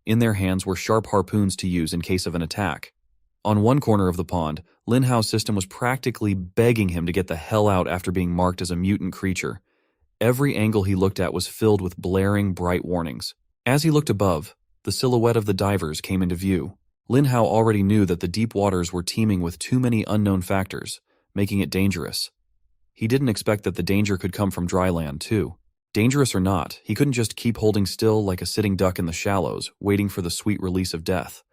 In their hands were sharp harpoons to use in case of an attack. On one corner of the pond, Lin Hao's system was practically begging him to get the hell out after being marked as a mutant creature. Every angle he looked at was filled with blaring, bright warnings. As he looked above, the silhouette of the divers came into view. Lin Hao already knew that the deep waters were teeming with too many unknown factors, making it dangerous. He didn't expect that the danger could come from dry land, too. Dangerous or not, he couldn't just keep holding still like a sitting duck in the shallows, waiting for the sweet release of death.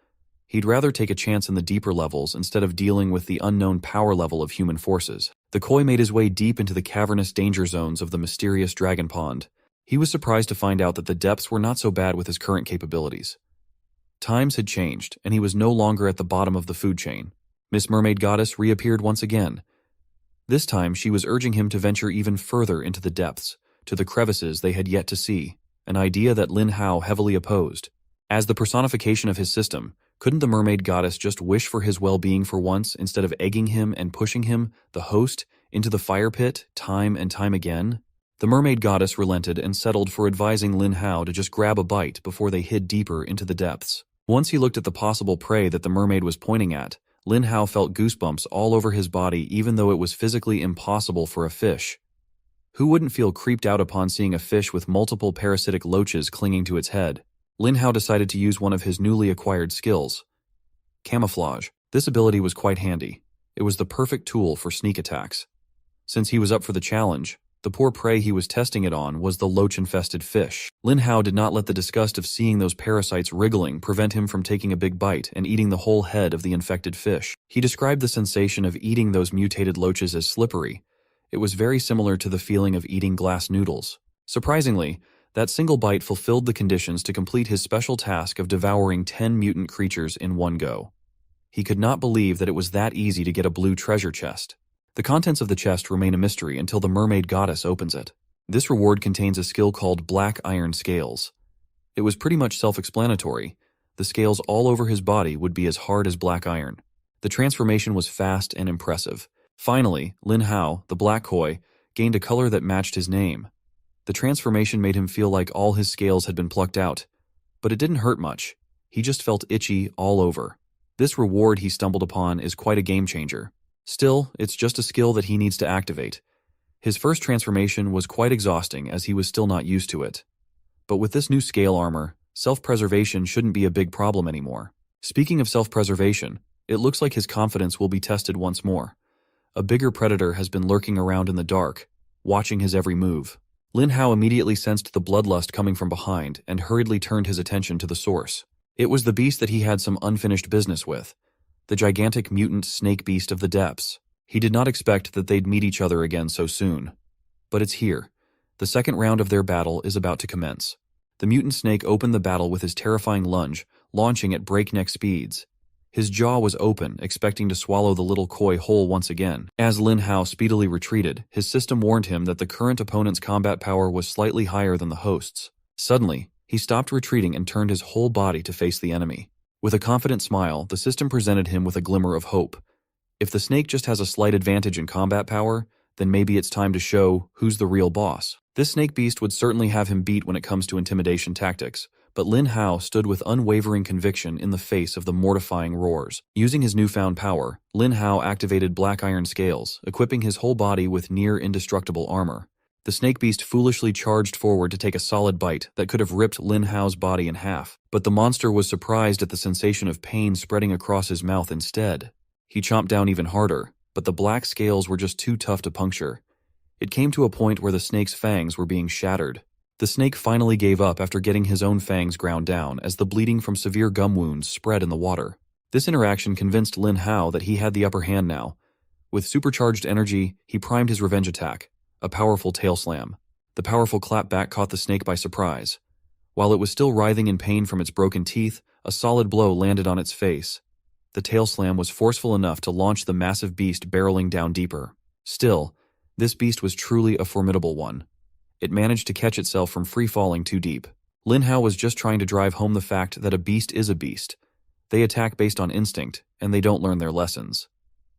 He'd rather take a chance in the deeper levels instead of dealing with the unknown power level of human forces. The koi made his way deep into the cavernous danger zones of the mysterious dragon pond. He was surprised to find out that the depths were not so bad with his current capabilities. Times had changed, and he was no longer at the bottom of the food chain. Miss Mermaid Goddess reappeared once again. This time, she was urging him to venture even further into the depths, to the crevices they had yet to see, an idea that Lin Hao heavily opposed. As the personification of his system, couldn't the Mermaid Goddess just wish for his well-being for once instead of egging him and pushing him, the host, into the fire pit time and time again? The Mermaid Goddess relented and settled for advising Lin Hao to just grab a bite before they hid deeper into the depths. Once he looked at the possible prey that the mermaid was pointing at, Lin Hao felt goosebumps all over his body even though it was physically impossible for a fish. Who wouldn't feel creeped out upon seeing a fish with multiple parasitic loaches clinging to its head? Lin Hao decided to use one of his newly acquired skills, camouflage. This ability was quite handy. It was the perfect tool for sneak attacks. Since he was up for the challenge, the poor prey he was testing it on was the loach-infested fish. Lin Hao did not let the disgust of seeing those parasites wriggling prevent him from taking a big bite and eating the whole head of the infected fish. He described the sensation of eating those mutated loaches as slippery. It was very similar to the feeling of eating glass noodles. Surprisingly, that single bite fulfilled the conditions to complete his special task of devouring 10 mutant creatures in one go. He could not believe that it was that easy to get a blue treasure chest. The contents of the chest remain a mystery until the mermaid goddess opens it. This reward contains a skill called Black Iron Scales. It was pretty much self-explanatory. The scales all over his body would be as hard as black iron. The transformation was fast and impressive. Finally, Lin Hao, the black koi, gained a color that matched his name. The transformation made him feel like all his scales had been plucked out. But it didn't hurt much. He just felt itchy all over. This reward he stumbled upon is quite a game changer. Still, it's just a skill that he needs to activate. His first transformation was quite exhausting as he was still not used to it. But with this new scale armor, self-preservation shouldn't be a big problem anymore. Speaking of self-preservation, it looks like his confidence will be tested once more. A bigger predator has been lurking around in the dark, watching his every move. Lin Hao immediately sensed the bloodlust coming from behind and hurriedly turned his attention to the source. It was the beast that he had some unfinished business with, the gigantic mutant snake beast of the depths. He did not expect that they'd meet each other again so soon. But it's here. The second round of their battle is about to commence. The mutant snake opened the battle with his terrifying lunge, launching at breakneck speeds. His jaw was open, expecting to swallow the little koi whole once again. As Lin Hao speedily retreated, his system warned him that the current opponent's combat power was slightly higher than the host's. Suddenly, he stopped retreating and turned his whole body to face the enemy. With a confident smile, the system presented him with a glimmer of hope. If the snake just has a slight advantage in combat power, then maybe it's time to show who's the real boss. This snake beast would certainly have him beat when it comes to intimidation tactics, but Lin Hao stood with unwavering conviction in the face of the mortifying roars. Using his newfound power, Lin Hao activated Black Iron Scales, equipping his whole body with near-indestructible armor. The snake beast foolishly charged forward to take a solid bite that could have ripped Lin Hao's body in half, but the monster was surprised at the sensation of pain spreading across his mouth instead. He chomped down even harder, but the black scales were just too tough to puncture. It came to a point where the snake's fangs were being shattered. The snake finally gave up after getting his own fangs ground down as the bleeding from severe gum wounds spread in the water. This interaction convinced Lin Hao that he had the upper hand now. With supercharged energy, he primed his revenge attack, a powerful tail slam. The powerful clapback caught the snake by surprise. While it was still writhing in pain from its broken teeth, a solid blow landed on its face. The tail slam was forceful enough to launch the massive beast barreling down deeper. Still, this beast was truly a formidable one. It managed to catch itself from free-falling too deep. Lin Hao was just trying to drive home the fact that a beast is a beast. They attack based on instinct, and they don't learn their lessons.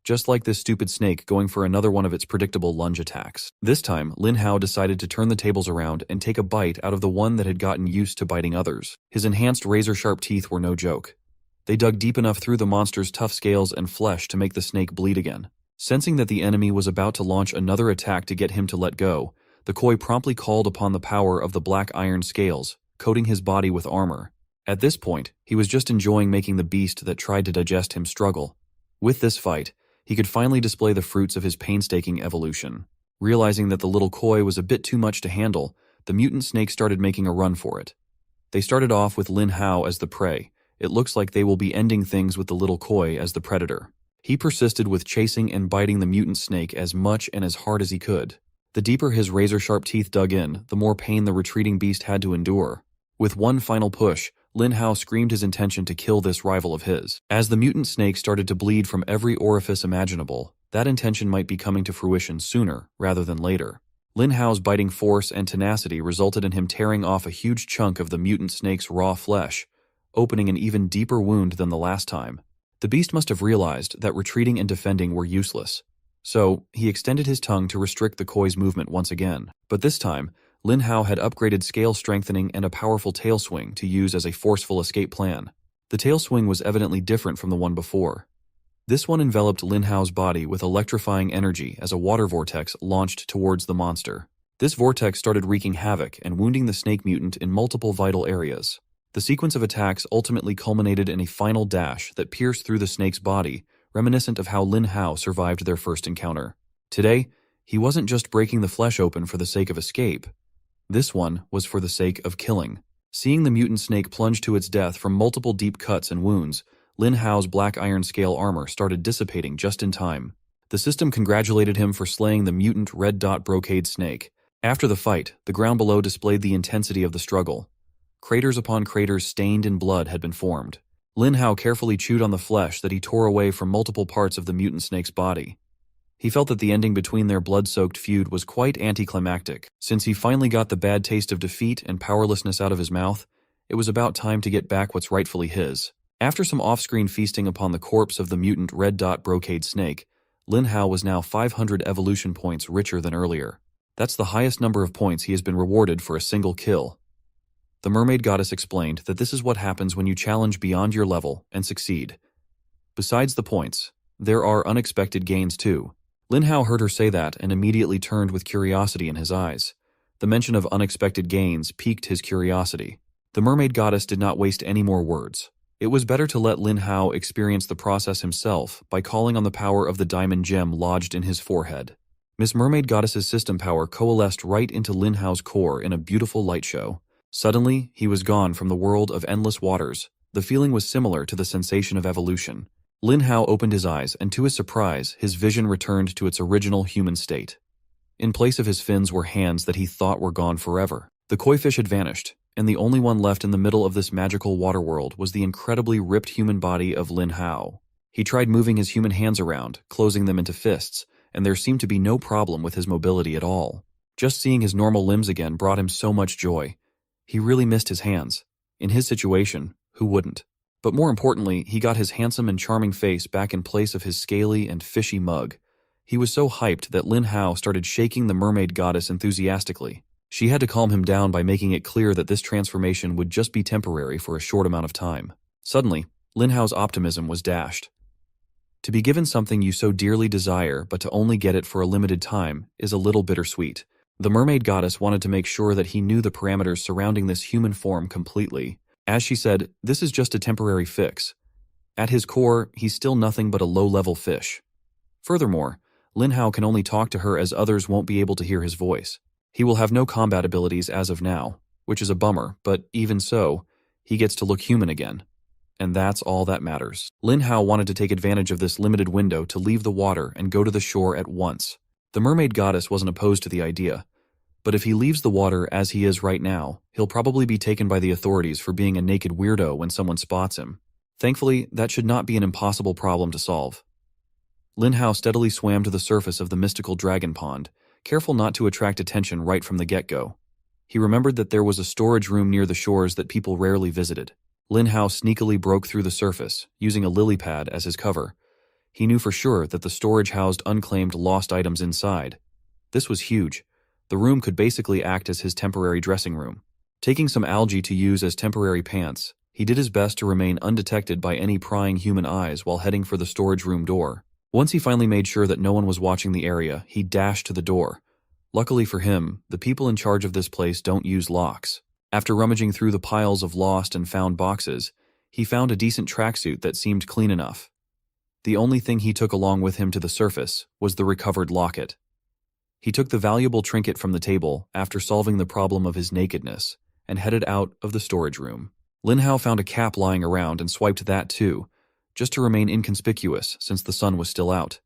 Just like this stupid snake going for another one of its predictable lunge attacks. This time, Lin Hao decided to turn the tables around and take a bite out of the one that had gotten used to biting others. His enhanced razor-sharp teeth were no joke. They dug deep enough through the monster's tough scales and flesh to make the snake bleed again. Sensing that the enemy was about to launch another attack to get him to let go, the koi promptly called upon the power of the black iron scales, coating his body with armor. At this point, he was just enjoying making the beast that tried to digest him struggle. With this fight, he could finally display the fruits of his painstaking evolution. Realizing that the little koi was a bit too much to handle, the mutant snake started making a run for it. They started off with Lin Hao as the prey. It looks like they will be ending things with the little koi as the predator. He persisted with chasing and biting the mutant snake as much and as hard as he could. The deeper his razor-sharp teeth dug in, the more pain the retreating beast had to endure. With one final push, Lin Hao screamed his intention to kill this rival of his. As the mutant snake started to bleed from every orifice imaginable, that intention might be coming to fruition sooner rather than later. Lin Hao's biting force and tenacity resulted in him tearing off a huge chunk of the mutant snake's raw flesh, opening an even deeper wound than the last time. The beast must have realized that retreating and defending were useless. So, he extended his tongue to restrict the koi's movement once again. But this time, Lin Hao had upgraded scale strengthening and a powerful tail swing to use as a forceful escape plan. The tail swing was evidently different from the one before. This one enveloped Lin Hao's body with electrifying energy as a water vortex launched towards the monster. This vortex started wreaking havoc and wounding the snake mutant in multiple vital areas. The sequence of attacks ultimately culminated in a final dash that pierced through the snake's body, reminiscent of how Lin Hao survived their first encounter. Today, he wasn't just breaking the flesh open for the sake of escape. This one was for the sake of killing. Seeing the mutant snake plunge to its death from multiple deep cuts and wounds, Lin Hao's black iron scale armor started dissipating just in time. The system congratulated him for slaying the mutant red dot brocade snake. After the fight, the ground below displayed the intensity of the struggle. Craters upon craters stained in blood had been formed. Lin Hao carefully chewed on the flesh that he tore away from multiple parts of the mutant snake's body. He felt that the ending between their blood-soaked feud was quite anticlimactic. Since he finally got the bad taste of defeat and powerlessness out of his mouth, it was about time to get back what's rightfully his. After some off-screen feasting upon the corpse of the mutant red dot brocade snake, Lin Hao was now 500 evolution points richer than earlier. That's the highest number of points he has been rewarded for a single kill. The mermaid goddess explained that this is what happens when you challenge beyond your level and succeed. Besides the points, there are unexpected gains too. Lin Hao heard her say that and immediately turned with curiosity in his eyes. The mention of unexpected gains piqued his curiosity. The mermaid goddess did not waste any more words. It was better to let Lin Hao experience the process himself by calling on the power of the diamond gem lodged in his forehead. Miss Mermaid Goddess's system power coalesced right into Lin Hao's core in a beautiful light show. Suddenly, he was gone from the world of endless waters. The feeling was similar to the sensation of evolution. Lin Hao opened his eyes, and to his surprise, his vision returned to its original human state. In place of his fins were hands that he thought were gone forever. The koi fish had vanished, and the only one left in the middle of this magical water world was the incredibly ripped human body of Lin Hao. He tried moving his human hands around, closing them into fists, and there seemed to be no problem with his mobility at all. Just seeing his normal limbs again brought him so much joy. He really missed his hands. In his situation, who wouldn't? But more importantly, he got his handsome and charming face back in place of his scaly and fishy mug. He was so hyped that Lin Hao started shaking the mermaid goddess enthusiastically. She had to calm him down by making it clear that this transformation would just be temporary for a short amount of time. Suddenly, Lin Hao's optimism was dashed. To be given something you so dearly desire, but to only get it for a limited time, is a little bittersweet. The mermaid goddess wanted to make sure that he knew the parameters surrounding this human form completely. As she said, this is just a temporary fix. At his core, he's still nothing but a low-level fish. Furthermore, Lin Hao can only talk to her as others won't be able to hear his voice. He will have no combat abilities as of now, which is a bummer, but even so, he gets to look human again. And that's all that matters. Lin Hao wanted to take advantage of this limited window to leave the water and go to the shore at once. The mermaid goddess wasn't opposed to the idea, but if he leaves the water as he is right now, he'll probably be taken by the authorities for being a naked weirdo when someone spots him. Thankfully, that should not be an impossible problem to solve. Lin Hao steadily swam to the surface of the mystical dragon pond, careful not to attract attention right from the get-go. He remembered that there was a storage room near the shores that people rarely visited. Lin Hao sneakily broke through the surface, using a lily pad as his cover. He knew for sure that the storage housed unclaimed lost items inside. This was huge. The room could basically act as his temporary dressing room. Taking some algae to use as temporary pants, he did his best to remain undetected by any prying human eyes while heading for the storage room door. Once he finally made sure that no one was watching the area, he dashed to the door. Luckily for him, the people in charge of this place don't use locks. After rummaging through the piles of lost and found boxes, he found a decent tracksuit that seemed clean enough. The only thing he took along with him to the surface was the recovered locket. He took the valuable trinket from the table after solving the problem of his nakedness and headed out of the storage room. Lin Hao found a cap lying around and swiped that too, just to remain inconspicuous since the sun was still out.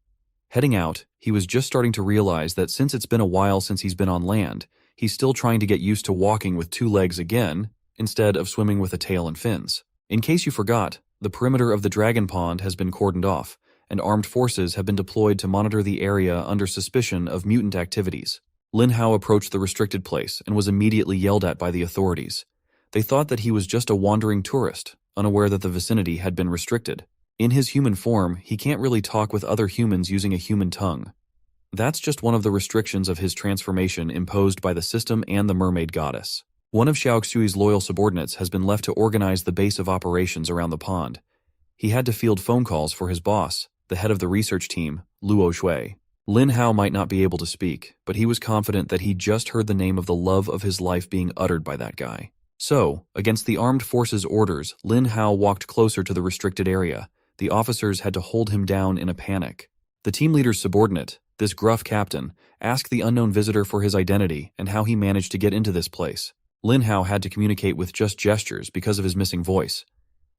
Heading out, he was just starting to realize that since it's been a while since he's been on land, he's still trying to get used to walking with two legs again, instead of swimming with a tail and fins. In case you forgot, the perimeter of the dragon pond has been cordoned off, and armed forces have been deployed to monitor the area under suspicion of mutant activities. Lin Hao approached the restricted place and was immediately yelled at by the authorities. They thought that he was just a wandering tourist, unaware that the vicinity had been restricted. In his human form, he can't really talk with other humans using a human tongue. That's just one of the restrictions of his transformation imposed by the system and the mermaid goddess. One of Xiaoxui's loyal subordinates has been left to organize the base of operations around the pond. He had to field phone calls for his boss, the head of the research team, Luo Shui. Lin Hao might not be able to speak, but he was confident that he'd just heard the name of the love of his life being uttered by that guy. So, against the armed forces' orders, Lin Hao walked closer to the restricted area. The officers had to hold him down in a panic. The team leader's subordinate, this gruff captain, asked the unknown visitor for his identity and how he managed to get into this place. Lin Hao had to communicate with just gestures because of his missing voice.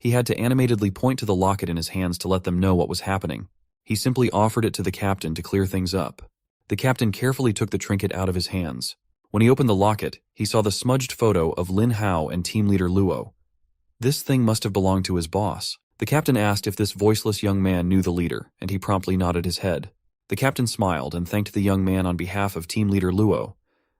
He had to animatedly point to the locket in his hands to let them know what was happening. He simply offered it to the captain to clear things up. The captain carefully took the trinket out of his hands. When he opened the locket, he saw the smudged photo of Lin Hao and team leader Luo. This thing must have belonged to his boss. The captain asked if this voiceless young man knew the leader, and he promptly nodded his head. The captain smiled and thanked the young man on behalf of team leader Luo,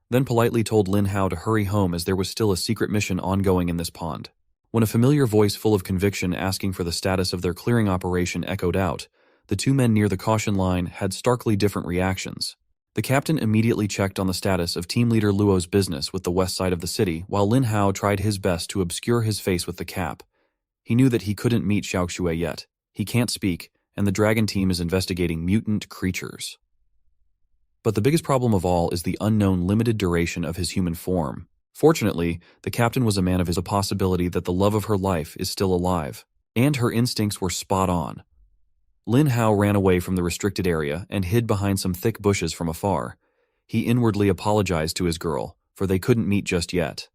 then politely told Lin Hao to hurry home as there was still a secret mission ongoing in this pond. When a familiar voice full of conviction asking for the status of their clearing operation echoed out, the two men near the caution line had starkly different reactions. The captain immediately checked on the status of team leader Luo's business with the west side of the city, while Lin Hao tried his best to obscure his face with the cap. He knew that he couldn't meet Xiaoxue yet. He can't speak, and the dragon team is investigating mutant creatures. But the biggest problem of all is the unknown limited duration of his human form. Fortunately, the captain was a man of his possibility that the love of her life is still alive, and her instincts were spot on. Lin Hao ran away from the restricted area and hid behind some thick bushes from afar. He inwardly apologized to his girl, for they couldn't meet just yet.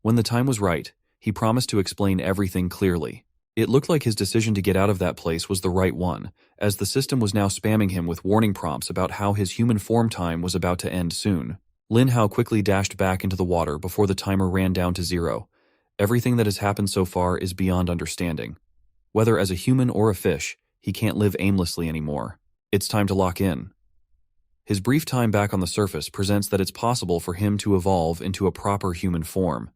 When the time was right, he promised to explain everything clearly. It looked like his decision to get out of that place was the right one, as the system was now spamming him with warning prompts about how his human form time was about to end soon. Lin Hao quickly dashed back into the water before the timer ran down to 0. Everything that has happened so far is beyond understanding. Whether as a human or a fish, he can't live aimlessly anymore. It's time to lock in. His brief time back on the surface presents that it's possible for him to evolve into a proper human form.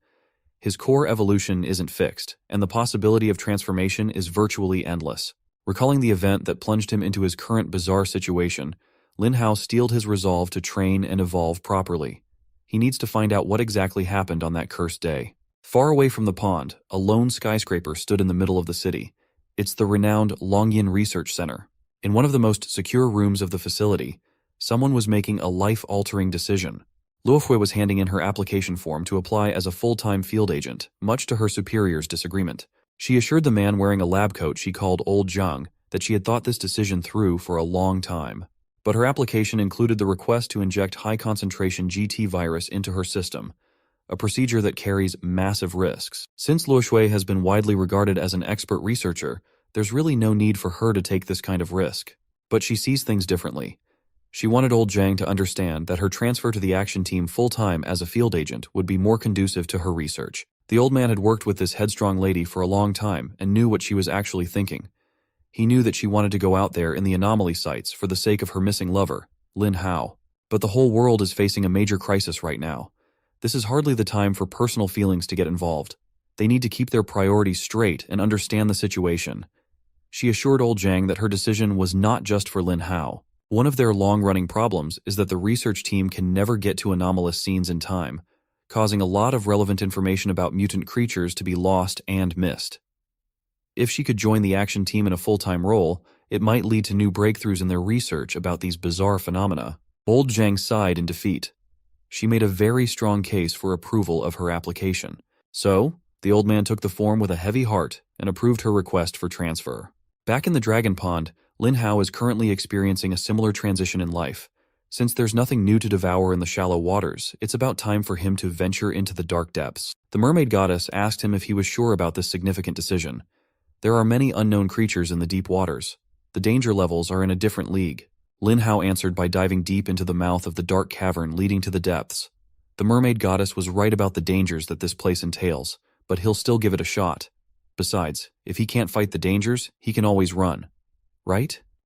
His core evolution isn't fixed, and the possibility of transformation is virtually endless. Recalling the event that plunged him into his current bizarre situation, Lin Hao steeled his resolve to train and evolve properly. He needs to find out what exactly happened on that cursed day. Far away from the pond, a lone skyscraper stood in the middle of the city. It's the renowned Longyan Research Center. In one of the most secure rooms of the facility, someone was making a life-altering decision. Luofei was handing in her application form to apply as a full-time field agent, much to her superior's disagreement. She assured the man wearing a lab coat she called Old Zhang that she had thought this decision through for a long time. But her application included the request to inject high-concentration GT virus into her system, a procedure that carries massive risks. Since Luoshui has been widely regarded as an expert researcher, there's really no need for her to take this kind of risk. But she sees things differently. She wanted Old Zhang to understand that her transfer to the action team full-time as a field agent would be more conducive to her research. The old man had worked with this headstrong lady for a long time and knew what she was actually thinking. He knew that she wanted to go out there in the anomaly sites for the sake of her missing lover, Lin Hao. But the whole world is facing a major crisis right now. This is hardly the time for personal feelings to get involved. They need to keep their priorities straight and understand the situation. She assured Old Zhang that her decision was not just for Lin Hao. One of their long-running problems is that the research team can never get to anomalous scenes in time, causing a lot of relevant information about mutant creatures to be lost and missed. If she could join the action team in a full-time role, it might lead to new breakthroughs in their research about these bizarre phenomena. Old Zhang sighed in defeat. She made a very strong case for approval of her application. So, the old man took the form with a heavy heart and approved her request for transfer. Back in the Dragon Pond, Lin Hao is currently experiencing a similar transition in life. Since there's nothing new to devour in the shallow waters, it's about time for him to venture into the dark depths. The mermaid goddess asked him if he was sure about this significant decision. There are many unknown creatures in the deep waters. The danger levels are in a different league. Lin Hao answered by diving deep into the mouth of the dark cavern leading to the depths. The mermaid goddess was right about the dangers that this place entails, but he'll still give it a shot. Besides, if he can't fight the dangers, he can always run. Right?